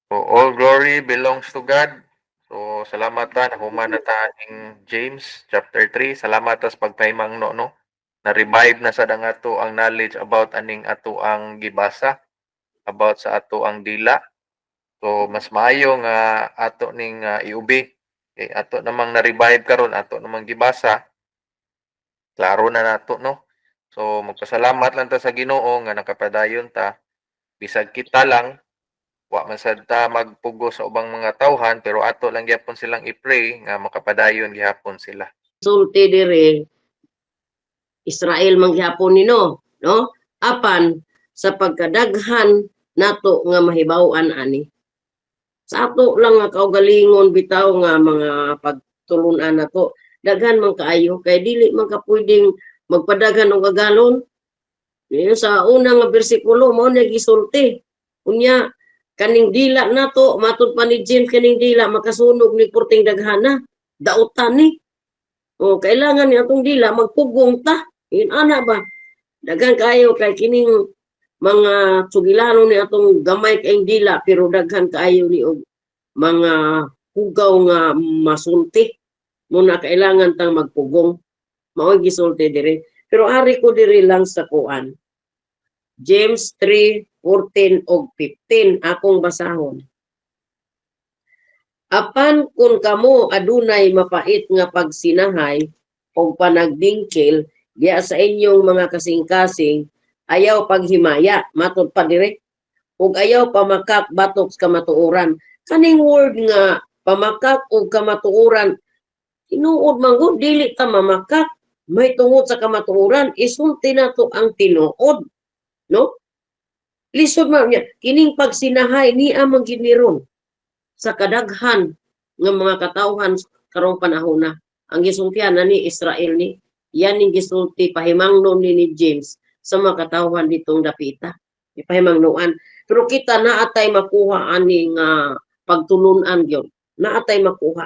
[SPEAKER 1] So all glory belongs to God. So salamat ta nahuman na ta aning James chapter 3. Salamat ta sa pagpahimang no. Na-revive na sad ang ato ang knowledge about aning ato ang gibasa about sa ato ang dila. So mas maayo nga ato ning iubi. Okay, ato namang na-revive karon, ato namang gibasa. Klaro na nato no. So magpasalamat lang ta sa Ginoo nga nakapadayon ta. Bisag kita lang wa man sad ta magpugo sa ubang mga tawhan pero ato lang gyapon silang i-pray nga makapadayon gihapon sila.
[SPEAKER 2] Sulti dire Israel manghapon nino, no? Apan sa pagkadaghan nato nga mahibaw-an ani. Sa ato lang nga kaugalingon bitaw nga mga pagtulunan nato, daghan man kaayo kay dili man ka pwedeng magpadaghan og agalon. Sa unang nga bersikulo mo na gisulti. Unya kaning dila nato matud pa ni James kaning dila makasunog ni purting daghana. Dautan ni. O kailangan ni atong dila magpugong ta. Ana ba? Daghan kaayo kay kining mga sugilano ni atong gamay kay dila pero daghan kaayo ni og mga hugaw nga masulti. Muna kailangan tang magpugong. Mao gisulti dire. Pero ari ko diri lang sa kuan. James 3:14 og 15 akong basahon. Apan kung kamo adunay mapait nga pagsinahay o panagdingkil diya sa inyong mga kasing-kasing, ayaw paghimaya, matud pa dire, ug ayaw pamakak batok sa kamatuoran. Kaning word nga pamakak o kamatuoran, tinuod man gud dili ta mamakak, may tungod sa kamatuoran, isulti nato ang tinuod, no? Lisod man niya, kining pagsinahay ni amang giniron sa kadaghan ng mga katawhan karong panahon na. Ang gisultihan na ni Israel ni, yan yung gisulti pahimangnon ni James sa mga katawhan ditong dapita. Ipahimangnuan. Pero kita naatay makuha aning pagtulunan yun. Naatay makuha.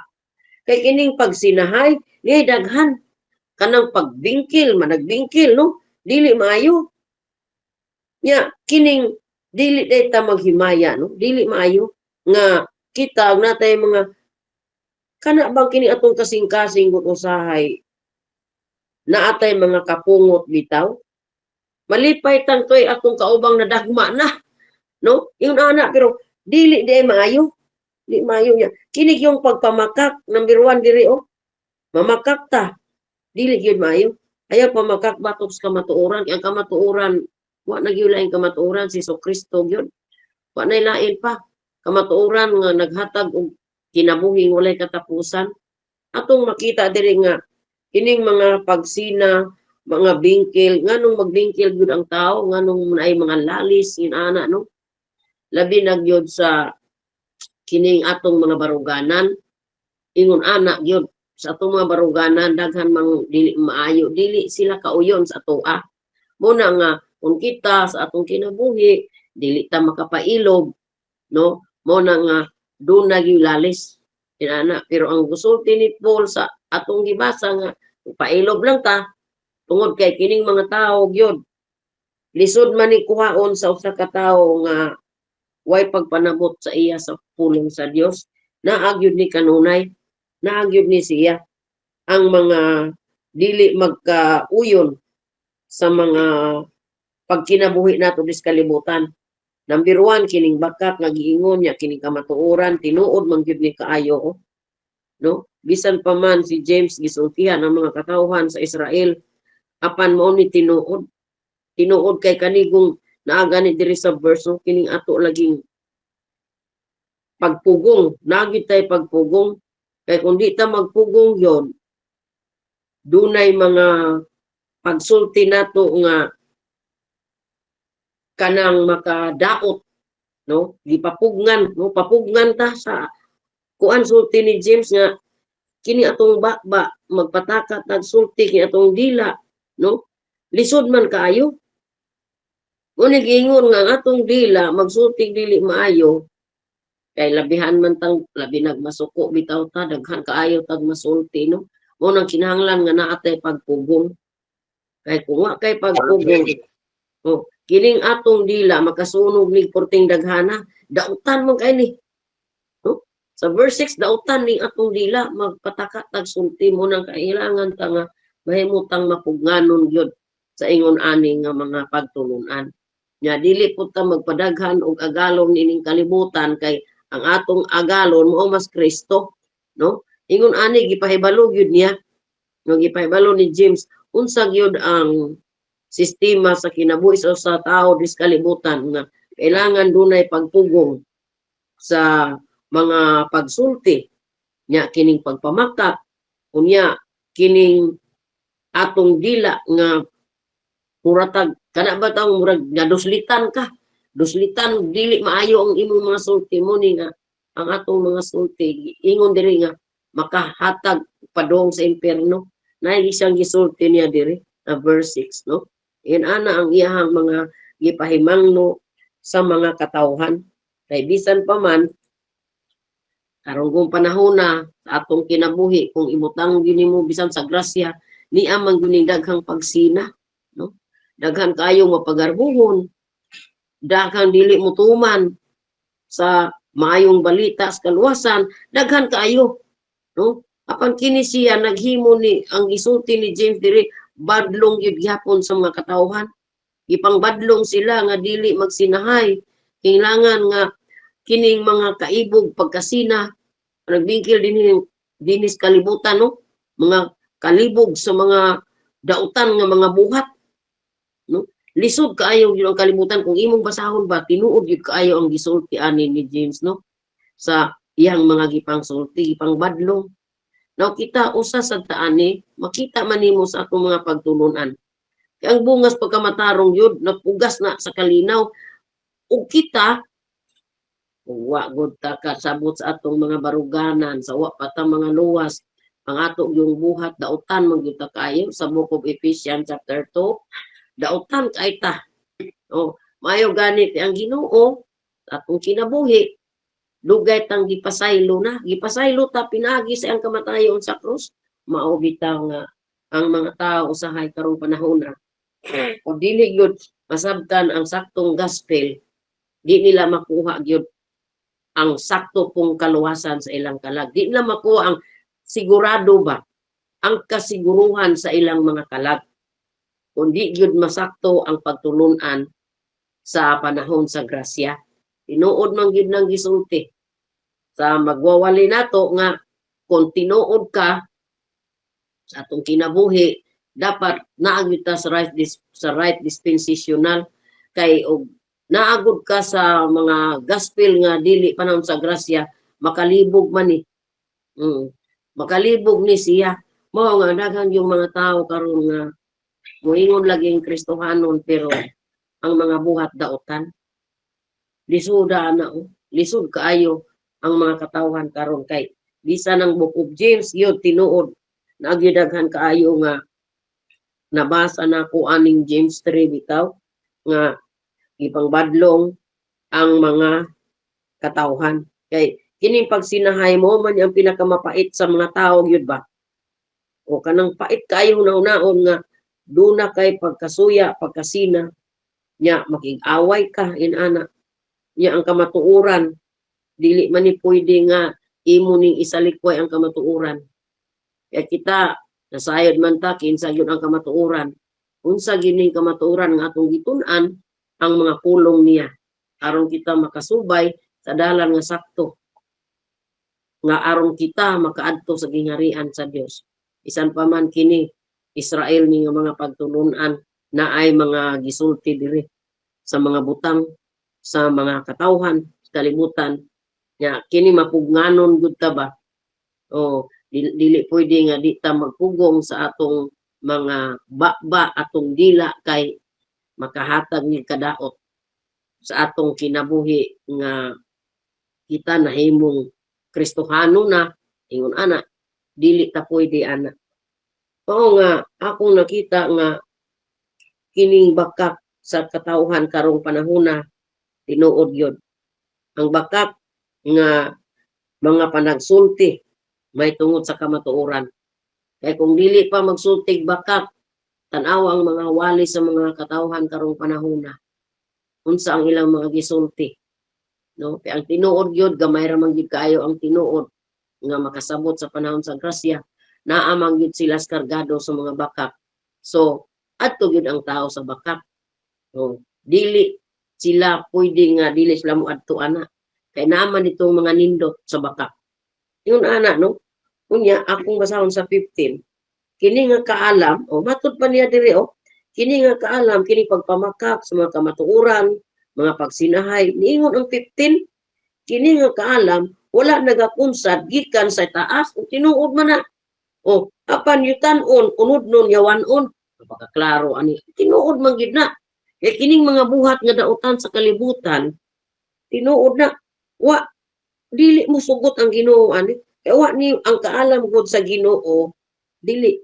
[SPEAKER 2] Kay kining pagsinahay, ni daghan. Kanang pagbingkil, managbingkil, no? Dili maayo. Nya, kining dili data maghimaya, no? Dili maayo nga kita natay mga kana bang kini atong kasing-kasing gud usahay naatay mga kapungot bitaw malipay tangtoy akong kaubang na dagma na, no? Yung anak pero dili di ay maayo. Di maayo niya. Kinig yung pagpamakak, number 1 diri oh. Mamakak ta. Dili gyud maayo. Ayaw pamakak batok sa kamatuoran. Ang kamatuoran, wa na gyud lain kamatuoran si Kristo gyud. Wa na lain pa. Kamatuoran nga naghatag og kinabuhing walay katapusan. Atong makita diri nga kining mga pagsina, mga bingkil, nganong magbingkil gyud ang tao, nganong ay mga lalis ana no. Labi na gyud sa kining atong mga baruganan, ingon anak gyud sa atong mga baruganan daghan mang dili maayo, dili sila kauyon sa atoa. Muna nga kung kita sa atong kinabuhi dili ta makapailog, no? Muna nga dunay gyud lalis inana, pero ang gusulti ni Paul sa atong gibasa nga pailog lang ta tungod kay kining mga tawo gyud lisod man ni kuhaon sa usa ka tawo nga way pagpanabot sa iya sa pulong sa Dios. Naagyud ni kanunay, naagyud ni siya ang mga dili magkauyon sa mga pagkinabuhi nato dis kalibutan. Number 1 kining bakat nga giingon niya kining kamatuoran tinuod man gyud ni kaayo no. Bisan pa man si James gisultihan ang mga katawhan sa Israel apan mao ni tinuod kay kanigong naaga ni diri sa verse kining ato laging pagpugong, nagit tay pagpugong kay kung di ta magpugong yon dunay mga pagsulti nato nga kanang makadaot no, gipapugnan no, papugnan ta sa kuan sulti ni James nga kini atong bakba magpatakat nagsulti kini atong dila no, lisod man kaayo. Ngunit giingon nga atong dila magsulti dili maayo kay labihan man tang labi nagmasuko bitaw ta daghan kaayo tag masulti no. Mo nang kinahanglan nga naa tay pagpugong. Kay kung wa kay pagpugong oh, kining atong dila makasunog ni porting daghana, dautan man kay ni. No? Sa verse 6 dautan ning atong dila magpataka tag sulti mo nang kailangan ta nga mahimutang mapugnanon gyud sa ingon ani nga mga pagtulunan. Nya dili pud ta magpadaghan og agalon ining kalibutan kay ang atong agalon mao mas Kristo, no? Ingon ani gipahibalo gyud niya, no gipahibalo ni James unsa gyud ang sistema sa kinabuhi sa tao dis kalibutan nga kailangan dunay pagpugong sa mga pagsulti nya kining pagpamakak unya kining atong dila nga muratag kana ba taong murag naduslitan ka duslitan dili maayo ang imong mga sulti mo ni nga ang atong mga sulti ingon diri nga makahatag padong sa impierno na isang gisulti niya diri na verse 6 no. Yan ana ang iyahang mga gipahimangno sa mga katawhan kay bisan pa man karong panahon na sa atong kinabuhi kung imutang gini mo bisan sa grasya ni amang gining daghang pagsina no. Daghan kayo mapagarbuhon, daghan dili mutuman sa maayong balita sa kaluwasan, daghan kaayo no. Apan kini siya naghimo ni ang gisulti ni James diri badlong yun gyapon sa mga katawhan. Ipangbadlong sila nga dili magsinahay. Kailangan nga kining mga kaibog pagkasina nagbingkil dinis kalibutan no, mga kalibog sa mga dautan nga mga buhat no. Lisod kaayo gyud ang kalibutan kung imong basahon ba tinuod gyud kaayo ang gisulti ani ni James no sa iyang mga gipangsulti gipangbadlong. Now kita usa sa taani makita man nimo sa atong mga pagtulunan. Kay ang bungas pagkamatarong yun napugas na sa kalinaw ug kita wa gud ta kasabot sa atong mga baruganan sa wa pa ta mga luwas ang ato yung buhat dautan man gyud ta kayo sa book of Ephesians chapter 2 dautan kay ta. Oh, mayo ganit ang Ginoo atong kinabuhi dugay tang gipasaylo na gipasaylo ta pinagi sa ang kamatayon sa krus mao bitaw nga ang mga tao usahay karong panahon na kung dili gyud masabtan ang saktong gospel di nila makuha gyud ang sakto pong kaluwasan sa ilang kalag, di nila makuha ang sigurado ba ang kasiguruhan sa ilang mga kalag. kundi gyud masakto ang pagtulunan sa panahon sa grasya. Tinuod man gyud nang gisulti sa magwawali nato nga kung tinuod ka sa atong kinabuhi, dapat naagid ta sa right dispensational kay og naagod ka sa mga gospel nga dili panahon sa grasya, makalibog man ni. Makalibog ni siya. Mao nga daghan yung mga tao karon nga moingon lagi ang Kristohanon pero ang mga buhat daotan. Lisuda na lisod kaayo ang mga katawhan karon kay bisan ang Book of James yun tinuod nagyudaghan kaayo nga nabasa na ko aning James 3 bitaw nga ipangbadlong ang mga katawhan kay kining pagsinahay mo man ang pinakamapait sa mga tao gyud ba o kanang pait kayo naon nga duna kay pagkasuya pagkasina nya makig-away ka inana nya ang kamatuoran dili man ni pwede nga imo ning isalikway ang kamatuoran kaya kita nasayod man ta kinsa gyud ang kamatuoran unsa gining kamatuoran nga atong gitun-an ang mga pulong niya aron kita makasubay sa dalan nga sakto nga aron kita makaadto sa gingharian sa Dios isan pa man kini Israel ni nga mga pagtulunan na ay mga gisulti diri sa mga butang sa mga katawhan sa kalibutan nya kini mapugnanon gud ta ba o dili pwede nga di ta magpugong sa atong mga bakba atong dila kay makahatag ni kadaot sa atong kinabuhi nga kita nahimong Kristohano na ingon ana dili ta pwede ana oo nga akong nakita nga kining bakak sa katawhan karong panahona tinuod yun ang bakak nga mga panagsulti may tungod sa kamatuoran kay kung dili pa magsultig bakak tan-aw ang mga wali sa mga katawhan karong panahona unsa ang ilang mga gisulti no kay ang tinuod gyud gamay ra man gyud kaayo ang tinuod nga makasabot sa panahon sa grasya naa man gyud sila kargado sa mga bakak so adto gyud ang tao sa bakak no dili sila pwede nga dili sila moadto ana kay naman itong mga nindot sa bakak yun ana no unya akong basahon sa 15 kini nga kaalam o matud pa niya diri kini nga kaalam kini pagpamakak sa mga kamatuoran mga pagsinahay niingon ang 15 kini nga kaalam wala nagakunsad gikan sa taas ug tinuod man na apan yutan-on unod-non yawan-on pagkaklaro ani tinuod man gid na kay kining mga buhat nga daotan sa kalibutan tinuod na wa dili mo sugot ang Ginoo ani kay wa ni ang kaalam gud sa Ginoo dili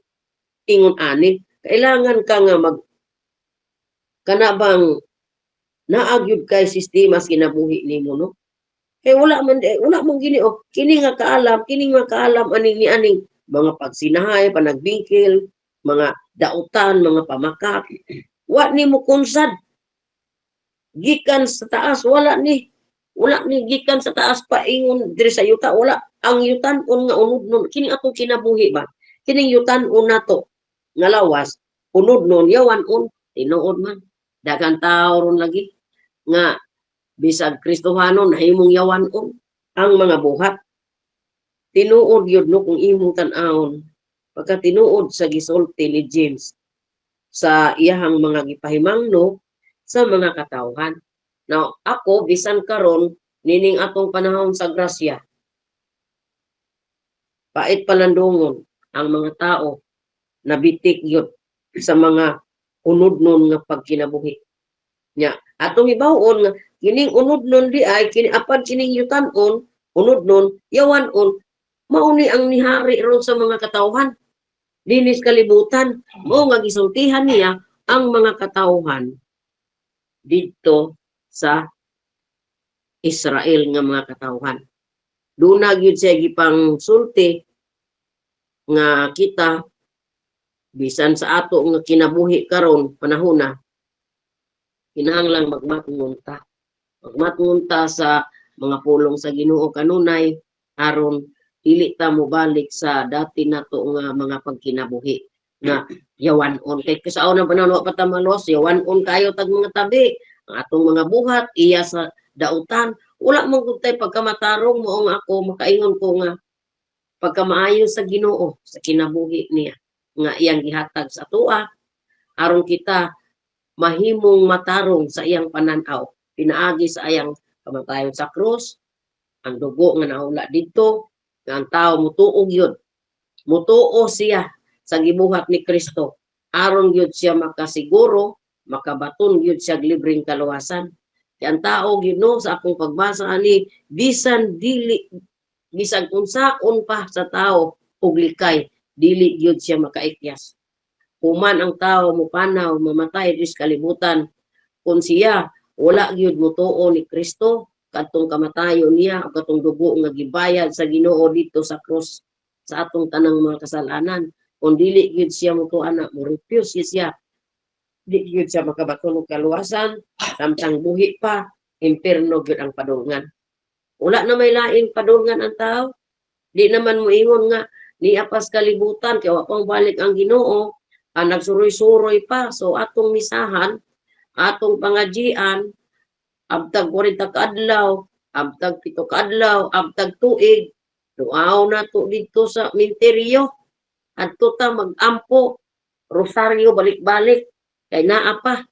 [SPEAKER 2] ingon ani kailangan ka nga mag kanabang naagyud kay sistema sa kinabuhi nimo no kay wala man gini kini nga kaalam aning ni aning mga pagsinahay panagbingkil mga dautan mga pamakak wa nimo kunsad gikan sa taas wala ni gikan sa taas pa ingon diri sa yuta wala ang yutan-on nga unod-non kini atong kinabuhi ba kining yutan-on nato nga lawas unod-non yawan-on tinuod man daghang tawo ron lagi nga bisag Kristohano nahimong yawan-on ang mga buhat tinuod yun no kung imong tan-awon pagka tinuod sa gisulti ni James sa iyahang mga gipahimangno sa mga katawhan now ako bisan karon nining atong panahon sa grasya pait palandungon ang mga tao nabitik yun sa mga unod-non nga pagkinabuhi nya atong ibawon nga kining unod-non di ay kini apan kining yutan-on unod-non yawan-on mao ni ang nihari ron sa mga katawhan dinis kalibutan mo nga gisultihan niya ang mga katawhan didto sa Israel nga mga katawhan duna gyud siya gipang sulti nga kita bisan sa ato nga kinabuhi karon panahona kinahanglan magmatngunta sa mga pulong sa Ginoo kanunay aron dili ta mobalik sa dati nato nga mga pagkinabuhi nga yawanon kay kasaon na pananaw patamalos yawanon kayo tag mga tabi ang atong mga buhat iya sa dautan wala man gud tay pagkamatarong mo ang ako makaingon ko nga pagkamaayo sa Ginoo sa kinabuhi niya nga iyang gihatag sa tuwa aron kita mahimong matarong sa iyang pananaw pinaagi sa iyang kamatayon sa krus ang dugo nga naula dito nga ang tao mutuog yun mutuo siya sa gibuhat ni Kristo aron gyud siya makasiguro makabaton gyud siya libreng kaluwasan kay ang tao gyud no sa akong pagbasa ani bisan dili bisan unsaon pa sa tao ug likay dili gyud siya makaikyas human ang tao mupanaw mamatay dis kalibutan kung siya wala gyud mutuo ni Kristo kadtong kamatayon niya o katong dugo nga gibayad sa Ginoo dito sa krus sa atong tanang mga kasalanan kung dili gyud siya mutuo na mo refuse siya di gyud siya makabaton og kaluwasan samtang buhi pa impierno gyud ang padulngan wala na may laing padulngan ang tao di naman moingon nga ni apas kalibutan kay wa pang balik ang Ginoo nagsuroy-suroy pa so atong misahan atong pangajian abtag 40 ka adlaw abtag 7 ka adlaw abtag tuig duaw na to dito sa minteryo adto ta magampo rosaryo balik-balik kay naa pa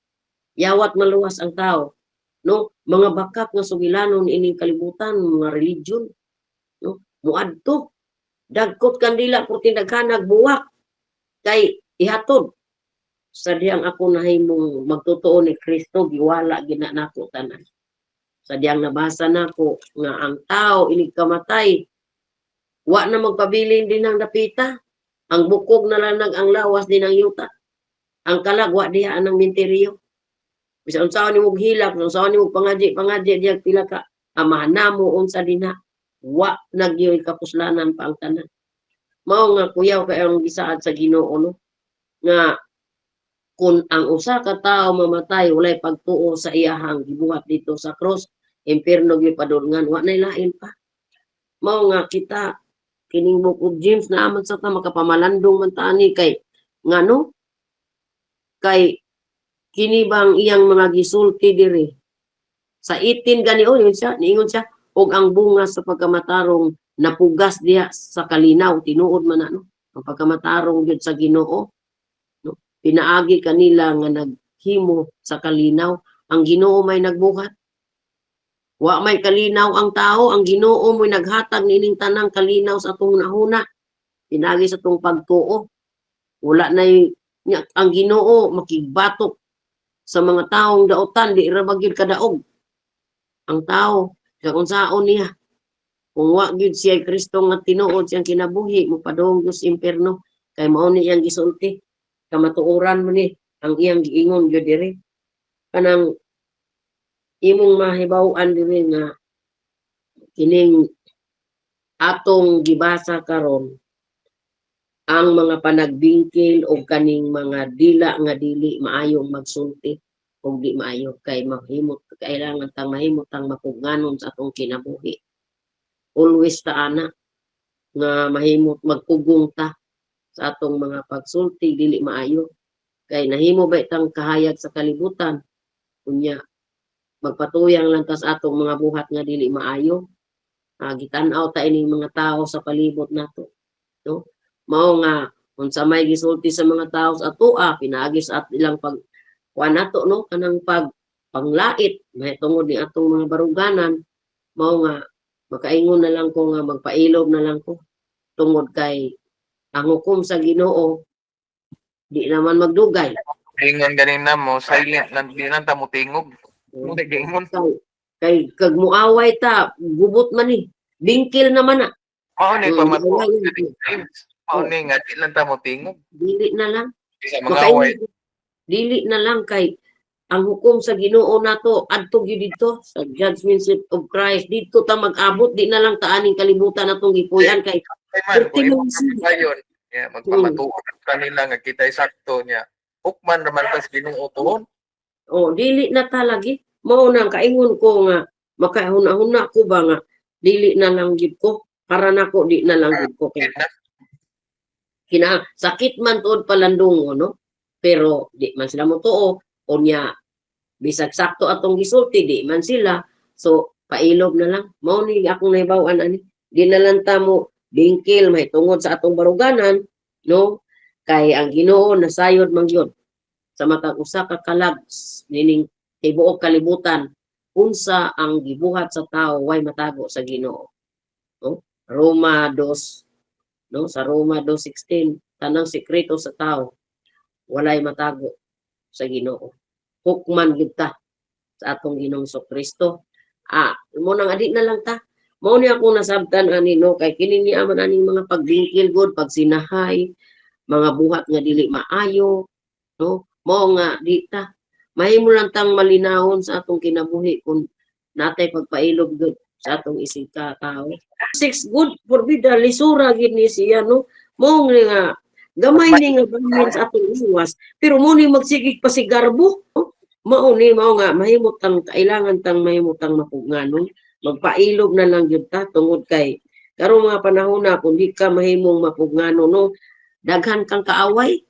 [SPEAKER 2] yawat maluwas ang tao no mga bakat nga sugilanon ining kalibutan mga religion no muadto dagkot kandila puti daghanag buwak kay ihatod sa diyang ako nahimong magtotoo ni Kristo giwala gina nako tanan sa diyang nabasa nako nga ang tao inig kamatay wa na magpabilin din ang dapita ang bukog na lanag ang lawas din ang yuta ang kalag wa diha anang minteryo bisan unsaon nimo hilak unsaon nimo pangaji diag pila ka amahan namo unsa dinha wa nagyoy kapuslanan pa ang tanan mao nga kuyaw kay ang gisaad sa Ginoo no nga kung ang usa ka tawo mamatay walay pagtuo sa iyahang gibuhat dito sa cross impierno gyud padulngan wa nay lain pa mao nga kita kining book of James na aman sa ta makapamalandong man tani kay ngano kay kini bang iyang mga gisulti diri sa 18 gani niingon siya og ang bunga sa pagkamatarong napugas diha sa kalinaw tinuod man ano ang pagkamatarong gyud sa Ginoo pinaagi kanila nga naghimo sa kalinaw ang Ginoo may nagbuhat wa may kalinaw ang tao ang Ginoo mo'y naghatag nining tanang kalinaw sa atong hunahuna pinaagi sa atong pagtuo wala nay ang Ginoo makigbatok sa mga taong daotan di ra magyud kadaog ang tao sa unsaon niya kung wa gyud siya Kristo nga tinuod siyang kinabuhi mopadong sa impierno kay mao ni iyang gisulti kamatuoran mo ni ang iyang giingon gyud diri kanang imong mahibaw-an diri nga kining atong gibasa karon ang mga panagbingkil o kaning mga dila nga dili maayong magsulti o di maayo kay mahimot kailangan tang mahimot tang mapuganon sa atong kinabuhi always ta ana nga mahimot magpugong ta sa atong mga pagsulti dili maayo kay nahimo ba itang kahayag sa kalibutan unya magpatuyang lang ta sa atong mga buhat nga dili maayo gitan-aw ta ining mga tao sa palibot nato no mao nga unsa may gisulti sa mga tao sa atoa pinaagi sa ilang pag kuan nato no kanang panglait mahitungod ni atong mga baruganan mao nga makaingon na lang ko nga magpailob na lang ko tungod kay ang hukom sa Ginoo di naman magdugay.
[SPEAKER 1] Ingon ganina mo, silent lang di lang ta mo tingog. Mo giingon
[SPEAKER 2] Kay kag muaway ta, gubot man ni. Bingkil naman na.
[SPEAKER 1] Mao ni pamato. Mao ni nga di lang ta mo tingog.
[SPEAKER 2] Dili na lang.
[SPEAKER 1] Sa mga away.
[SPEAKER 2] Dili na lang kay ang hukom sa Ginoo nato adto gyud dito sa judgment seat of Christ dito ta mag-abot di na lang ta aning kalibutan natong gipuy-an kay
[SPEAKER 1] ayon ya magpamatuon kanila nga kita sakto niya hukman raman tas Ginoo tuhon
[SPEAKER 2] dili na ta lagi mao nang kaingon ko nga makahuna-huna ko ba nga dili na lang gid ko para nako di na lang gid ko kay sakit man tuod palandungo, no? Pero di man sila motuo, unya bisag sakto atong gisulti di man sila. So pailog na lang. Mao ni akong nahibaw-an ani. Di na lang ta mo bingkil may tungod sa atong baruganan, no? Kay ang Ginoo nasayod man gyud sa matag usa ka kalag nining tibuok kalibutan unsa ang gibuhat sa tao way matago sa Ginoo, no? Roma 2, no? Sa Roma 2:16, tanang sekreto sa tao walay matago sa Ginoo. Hukman gyud ta sa atong Ginoong Kristo. Mo nang adi na lang ta. Mao ni ako nasabtan ani, no, kay kini ni aman aning mga pagbingkil gud, pagsinahay, mga buhat nga dili maayo, no? Mao nga di ta mahimo lang tang malinawon sa atong kinabuhi kung natay pagpailog gud sa atong isig ka tao. Six good forbida lisura gid ni siya, no? Mao nga gamay ni nga bahin sa atong iwas, pero mo ni magsigig pa si garbo, no? Mao nga mahimot tang kailangan tang mahimot tang mapugnanon, magpailog na lang gyud ta tungod kay karong mga panahon na kung di ka mahimong mapugnanon, no, daghan kang kaaway.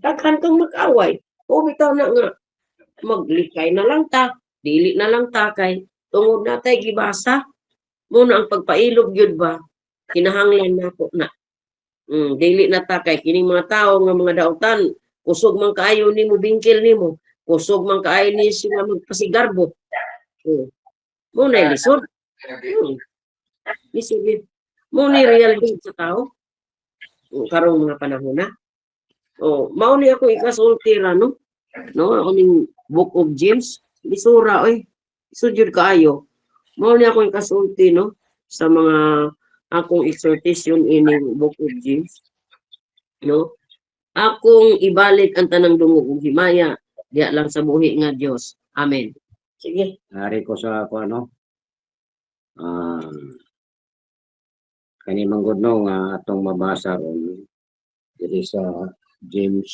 [SPEAKER 2] Daghan kang mag-away. O bitaw na nga maglikay na lang ta, dili na lang ta kay tungod natay gibasa. Muna ang pagpailog gyud ba kinahanglan nako na. Dili na ta kay kining mga tao nga mga dautan kusog man kaayo nimo bingkil nimo, kusog man kaayo ni sila magpasigarbo. Muna lisod. Lisod. Muna realidad sa tao. Karong mga panahon na. Mao ni ako ikasultira, no? No, ako ning Book of James, lisura oy. Sujud kaayo. Mao ni ako ikasulti, no, sa mga akong exhortation ining Book of James. No? Akong ibalik ang tanang dungog ug himaya diya lang sa buhi nga Dios. Amen. Sige.
[SPEAKER 3] Ari ko sa ako ano. Kani manggod no nga atong mabasa ron diri sa James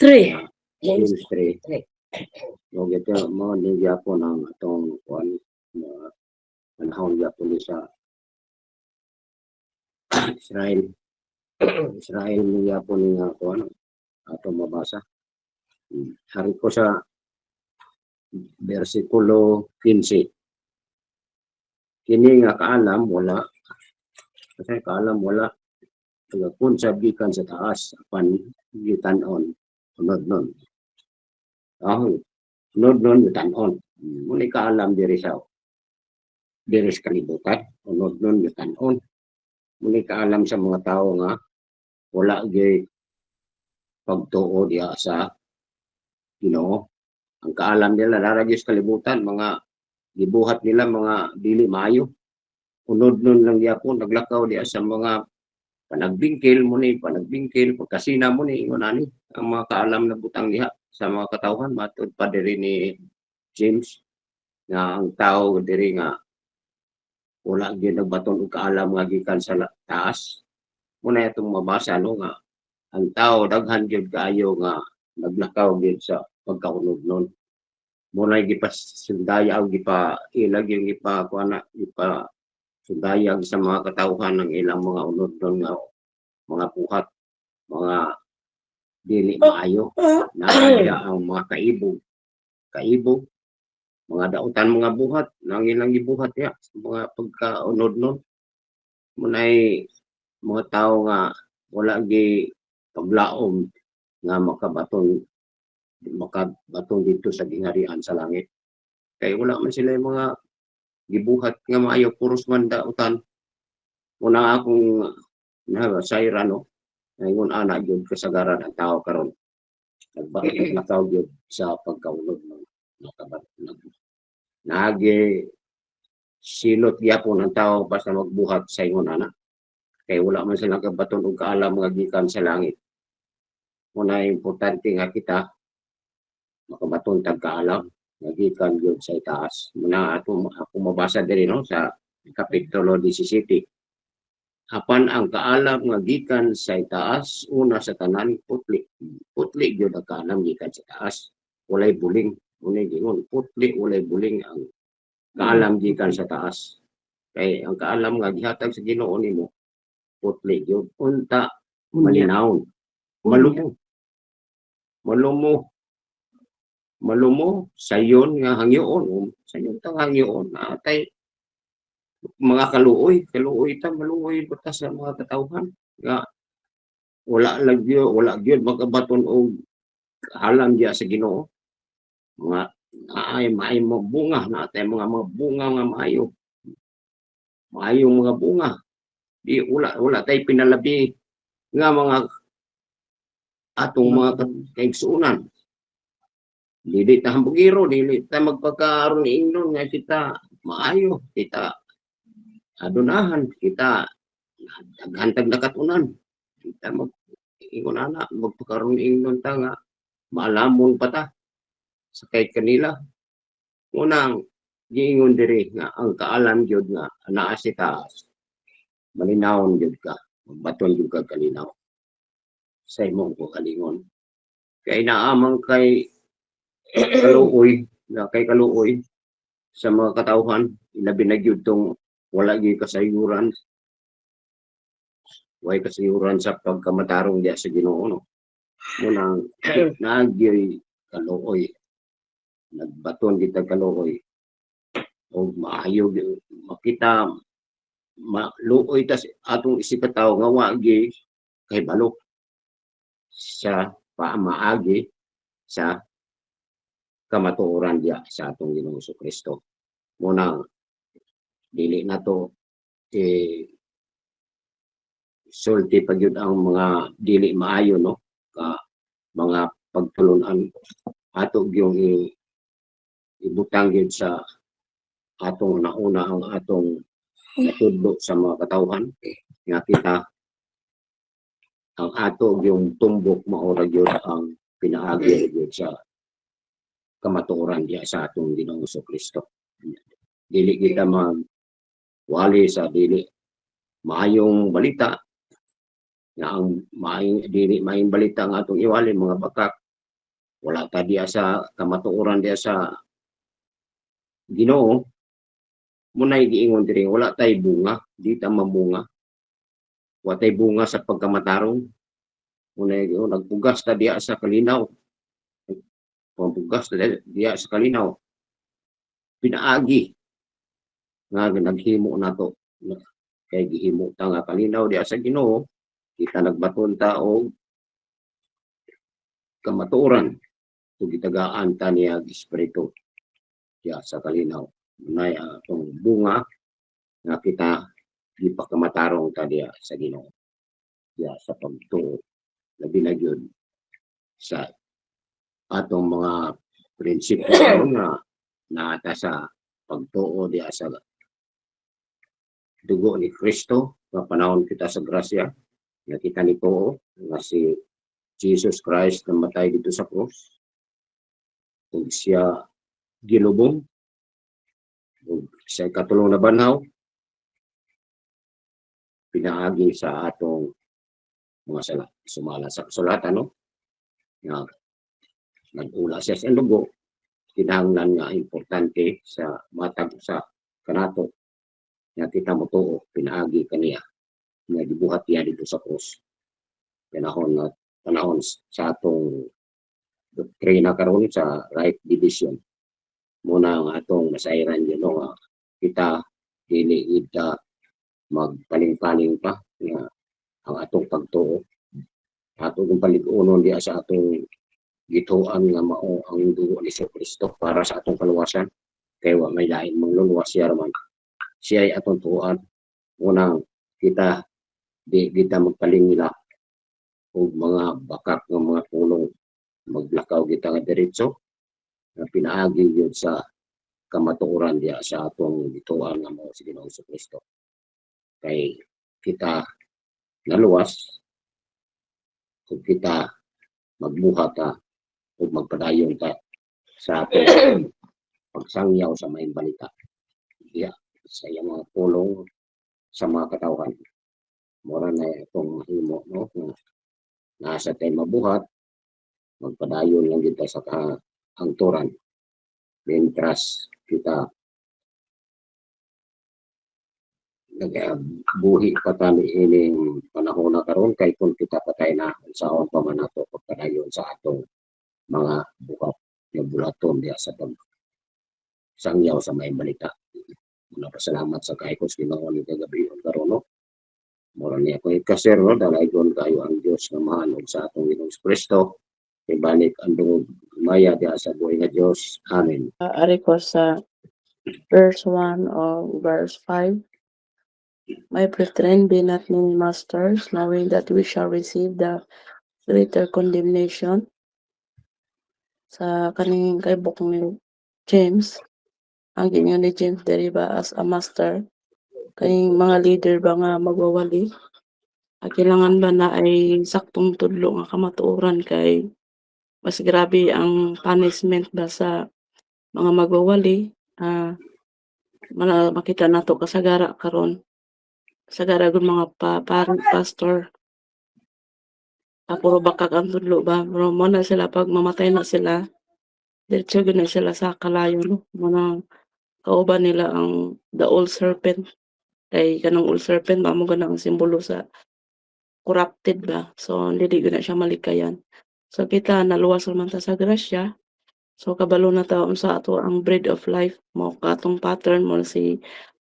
[SPEAKER 2] 3.
[SPEAKER 3] James 3.
[SPEAKER 2] Three.
[SPEAKER 3] No gito mo ni gyapon ang atong kuan na panahon gyapon sa Israel. Israel ni gyapon nga kuan atong mabasa. Hari ko sa versikulo 15. Kini nga kaalam wala. Kasi kaalam wala. Kung sabikan sa taas, apan gitanon. Sunod nun. Sunod nun gitanon. Muli kaalam diri sa kalibutan. Sunod nun gitanon. Muli kaalam sa mga tao nga wala gyud pagtuo diya sa Ginoo. Ang kaalam nila naragyo sa kalibutan, mga gibuhat nila mga dili maayo. Unod nun lang gyapon naglakaw diya sa mga panagbingkil pagkasina mo ni ingon ani ang mga kaalam na butang diha sa mga katawhan matud pa diri ni James nga ang tao diri nga wala gyud nagbaton og kaalam nga gikan sa taas. Muna itong mabasa no nga ang tao daghan gyud kaayo nga naglakaw gyud sa pagkaunod nun. Muna gipasundaya og ilag yung sundayag sa mga katawhan ng ilang mga unod nun nga mga buhat, mga dili maayo na ang mga kaibog, mga dautan mga buhat nang ilang gibuhat ya mga pagkaunod nun. Munay mga tao nga wala gi paglaom nga makabaton dito sa gingharian sa langit. Kay wala man sila yung mga gibuhat nga maayo puros man dautan. Una akong sayra no. Ngayon ana gyud kasagaran ang tao karon. Naglakaw gyud sa pagkaulog ng nagi silot gyapon ang tao basta magbuhat sa ingon ana. Kay wala man sila kabaton og kaalam nga gikan sa langit. Una importante nga kita makabaton tag kaalam nagikan gyud sa itaas. Muna ako mabasa diri no sa kapitulo 17. Apan ang kaalam nga gikan sa itaas una sa tanan putli gyud ang kaalam gikan sa taas. Walay buling, unay gingon putli walay buling ang kaalam gikan sa taas. Kay ang kaalam nga gihatag sa Ginoo nimo putli yun. Unta,
[SPEAKER 2] Unya.
[SPEAKER 3] malinaw. Malumo. Malumo. Malumo. Sayon nga hangyoon. Sayon tang hangyoon. Atay, mga kaluoy. Kaluoy ta, maluoy batas sa mga katawhan. Nga, wala gyud magabaton og halang diya sa Ginoo. Mga maay mga bunga natay mga bunga nga maayo. Maayong mga bunga. Di wala tay pinalabi nga mga atong mga kaigsuunan. Dili ta hambugiro, dili ta magpagkaroon ni ingnon nga kita maayo, kita adunahan, kita naghantag na katunan. Kita ingon ana magpagkaroon ni ingnon ta nga maalamon pa ta sa kay kanila. Unang giingon diri nga ang kaalam gyud nga anaa si taas. Malinawon gyud ka, baton gyud ka kalinaw. Sa imong ko kalingon. Kay naamang kay kaluoy, na kay kaluoy sa mga katawhan, ilabi na gyud tong wala gyud kasayuran. Way kasayuran sa pagkamatarong diya sa Ginoo no. Munang nagyoy kaluoy. Nagbaton kita kaluoy. O maayo makita maluoy tas atong isip tawo nga wa gyud kay balok sa paamaagi sa kamatuoran diya sa atong Ginoong Kristo. Munang dili na to sulti pag yun ang mga dili maayo no ka mga pagtulunan ato yung ibutang yun sa atong nauna ang atong natudlo sa mga katawhan nga kita ang ato yung tumbok maura yun ang pinaagi yun sa kamatuoran diya sa atong Ginoong Kristo. Dili kita magwali sa dili maayong balita nga ang dili maayong balita nga atong iwali mga bakak wala ta diya sa kamatuoran diya sa Ginoo munay giingon diri wala tay bunga di ta mamunga wala tay bunga sa pagkamatarong munay nagpugas ta diya sa kalinaw pagpugas ta diya sa kalinaw pinaagi nga naghimo nato kay gihimo ta nga kalinaw diya sa Ginoo kita nagbaton ta og kamatuoran ug gitagaan ta niya espiritu diya sa kalinaw nay atong bunga nga kita gipakamatarong ta diya sa Ginoo diya sa pagtuo labi na gyud sa atong mga prinsipyo nga naata sa pagtuo diya sa dugo ni Kristo nga panahon kita sa grasya nga kita nituo nga si Jesus Christ na matay dito sa krus ug siya gilubong ug sa katulong na banhaw pinaagi sa atong mga sumala sa kasulatan no nga nag-ula siya sa dugo kinahanglan nga importante sa matag sa kanato nga kita motuo pinaagi kaniya nga gibuhat niya dito sa krus panahon sa atong doktrina karon sa right division muna ang atong nasairan yun nga kita dili kita magpaling-paling pa nga ang atong pagtuo atong palig-unon diya sa atong gituan nga mao ang dugo ni Kristo para sa atong kaluwasan kay wa may lain mangluluwas siya man siya ay atong tuan unang kita di kita magpalingila og mga bakak ng mga pulong maglakaw kita nga diretso na pinaagi yun sa kamatuoran diya sa atong gituan nga mao si Ginoong Kristo kay kita naluwas kung kita magbuhat ta o magpadayon ta sa atong pagsangyaw sa maayong balita diya sa iyang mga pulong sa mga katawhan mura na itong mahimo no nasa tayo mabuhat magpadayon lang kita sa kahangturan mientras kita nagabuhi pa tani ining panahon na karon kay kung kita patay na unsaon pa man nato pagkanayon sa atong mga buhat nga bulaton diya sa pag sangyaw sa may balita. Napasalamat sa kaikos Ginoo ni kagabi karon no. Mura niya ko ikasir no dalaygon kayo ang Dios nga mahal sa atong Ginoong Kristo. Ibalik ang dungog maya diya sa buhay nga Dios. Amen.
[SPEAKER 4] Ari ko sa verse 1 or verse 5. My brethren, be not many masters, knowing that we shall receive the greater condemnation. Sa kaning kaibok ni James, ang ginyo ni James diri ba as a master, kaning mga leader ba nga magwawali, kailangan ba na ay saktong tudlo nga kamatuoran kay mas grabe ang punishment ba sa mga magwawali. Makita nato kasagara karon, kasagara gud mga pastor, puro bakak ang tudlo ba, pero mo na sila pag mamatay na sila, diretso gyud na sila sa kalayo no, mo kauban nila ang the old serpent. Kay kanang old serpent mao mo ang simbolo sa corrupted ba, so dili gyud na siya malikayan. So kita naluwas naman ta sa grasya, so kabalo na ta unsa ato ang bread of life, mo katong pattern mo si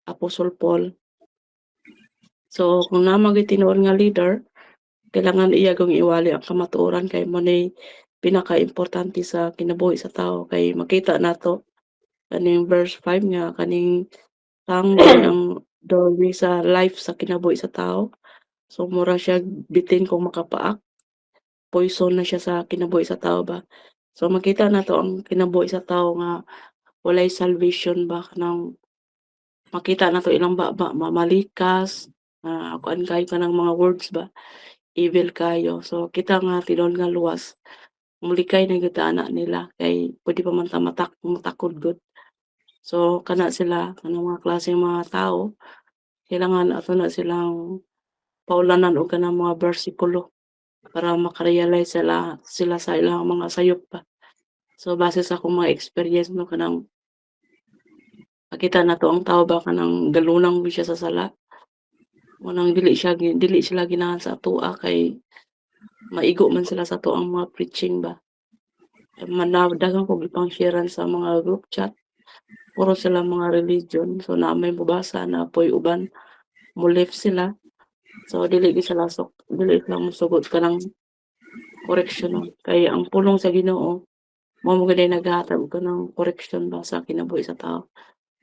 [SPEAKER 4] Apostle Paul. So kung namang gitinuod nga leader, kailangan iya gong iwali ang kamatuoran kay mo nay pinaka-importante sa kinabuhi sa tao. Kay makita nato kaning verse 5 nga kaning tang ang doorway sa life sa kinabuhi sa tao. So mura siya bitin kung makapaak, poison na siya sa kinabuhi sa tao ba. So makita nato ang kinabuhi sa tao nga walay salvation ba, kanang makita nato ilang baba mamalikas, kuan kayo kanang mga words ba, evil kayo. So kita nga tinon nga luwas, mulikay na gyud ana nila kay pwede pa man ta matakod gud. So kana sila kanang mga klaseng mga tao, kailangan ato na silang paulanan og kanang mga bersikulo para makarealize sila sa ilang mga sayop pa. So base sa akong mga experience no, kanang makita nato ang tao ba kanang galunang gyud siya sa sala. Munang dili sila ganahan sa atoa kay maigo man sila sa atoang mga preaching ba. Daghang ko gipang sharean sa mga group chat. Puro sila mga religion. So na may mubasa na apoy uban mo left sila. So dili sila mosugot kanang correction no. Kay ang pulong sa Ginoo mao mo gid naghatag og kanang correction ba sa kinabuhi sa tao.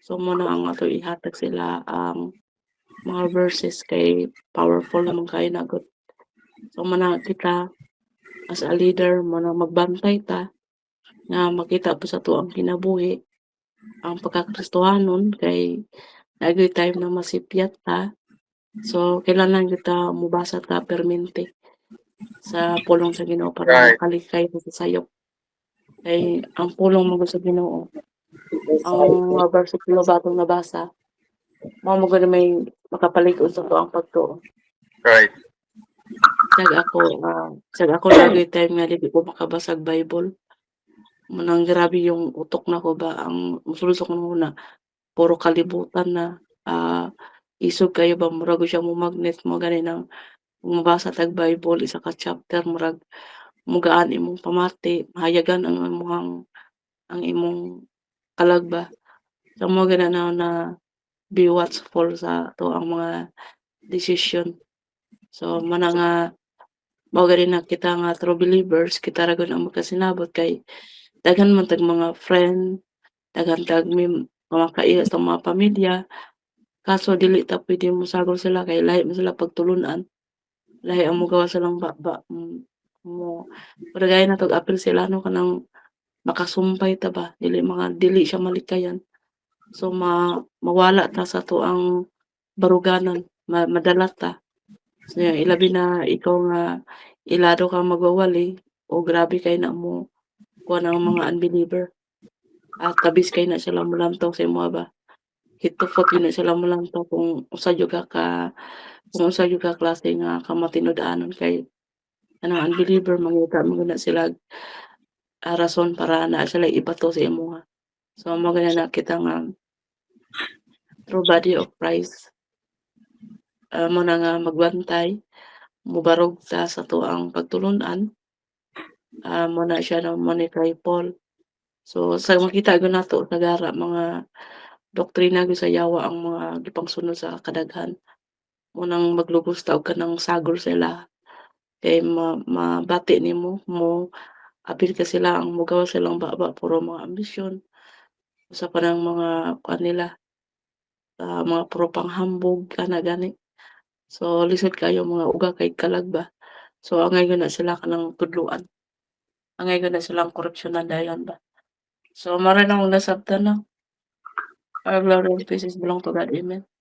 [SPEAKER 4] So mo na ang ato ihatag sila ang mga verses kay powerful naman kayo na gud. So mo na kita as a leader mo na magbantay ta nga makita po sa tuang kinabuhi ang pagkakristohanon kay nagay time na masipyat ta. So kailangan kita mubasa ta permente sa pulong sa Ginoo para
[SPEAKER 1] Right.
[SPEAKER 4] makalikay sa sayop. Kay ang pulong mo sa Ginoo, ang mga bersikulo ba atong nabasa, mao mo gud may makapalig-on sa tuang pagtuo.
[SPEAKER 1] Right.
[SPEAKER 4] Sag ako nagay time nga dili ko makabasag Bible. Munang grabe yung utok na ko ba, ang musulsok na muna, puro kalibutan na, isog kayo ba, murag siya mo magnet mo gani nang mabasa tag Bible, isa ka chapter, murag mugaan imong pamati, mahayagan ang imong kalag ba. So mo gana na be watchful sa to ang mga decision. So mana nga mao gani na kita nga true believers, kita ra gud ang magkasinabot kay daghan man tag mga friend, daghan tag makaila sa mga pamilya. Kaso dili ta pwede mosagol sila kay lahi man sila pagtulunan. Lahi ang mogawa silang mo padagay na tog apil sila no kanang makasumpay ta ba, dili siya malikayan. So mawala ta sa tuang baruganan, madala ta. So ilabi na ikaw nga ilado kang magwawali o grabe kay na mo kuha ng mga unbeliever. At kabis kay na sila mulantaw sa imo ba. Hitufot yun na sila mulantaw kung usa jud ka klase nga kamatinud-anon kay anang unbeliever mangita mo na sila rason para na sila ibato sa imo. So mo na kita nga true body of Christ. mo na nga magbantay, mubarog ta sa tuang pagtulunan, mo na siya na mo ni Paul. So sa makita gyud nato nagara mga doktrina gyud sa yawa ang mga gipangsunod sa kadaghan. Munang maglugos ta og kanang sagol sila kay mabati nimo mo apil ka sila ang mogawa silang baba puro mga ambisyon. Usa pa ng mga kuan nila, mga puro panghambog ana gani. So lisod kayo mga uga kay kalag ba. So angay gyud na sila kanang tudloan. Angay gyud na silang korupsyonan dayon ba. So mao rin ang nasabtan na. Our glory and praises belong to God. Amen.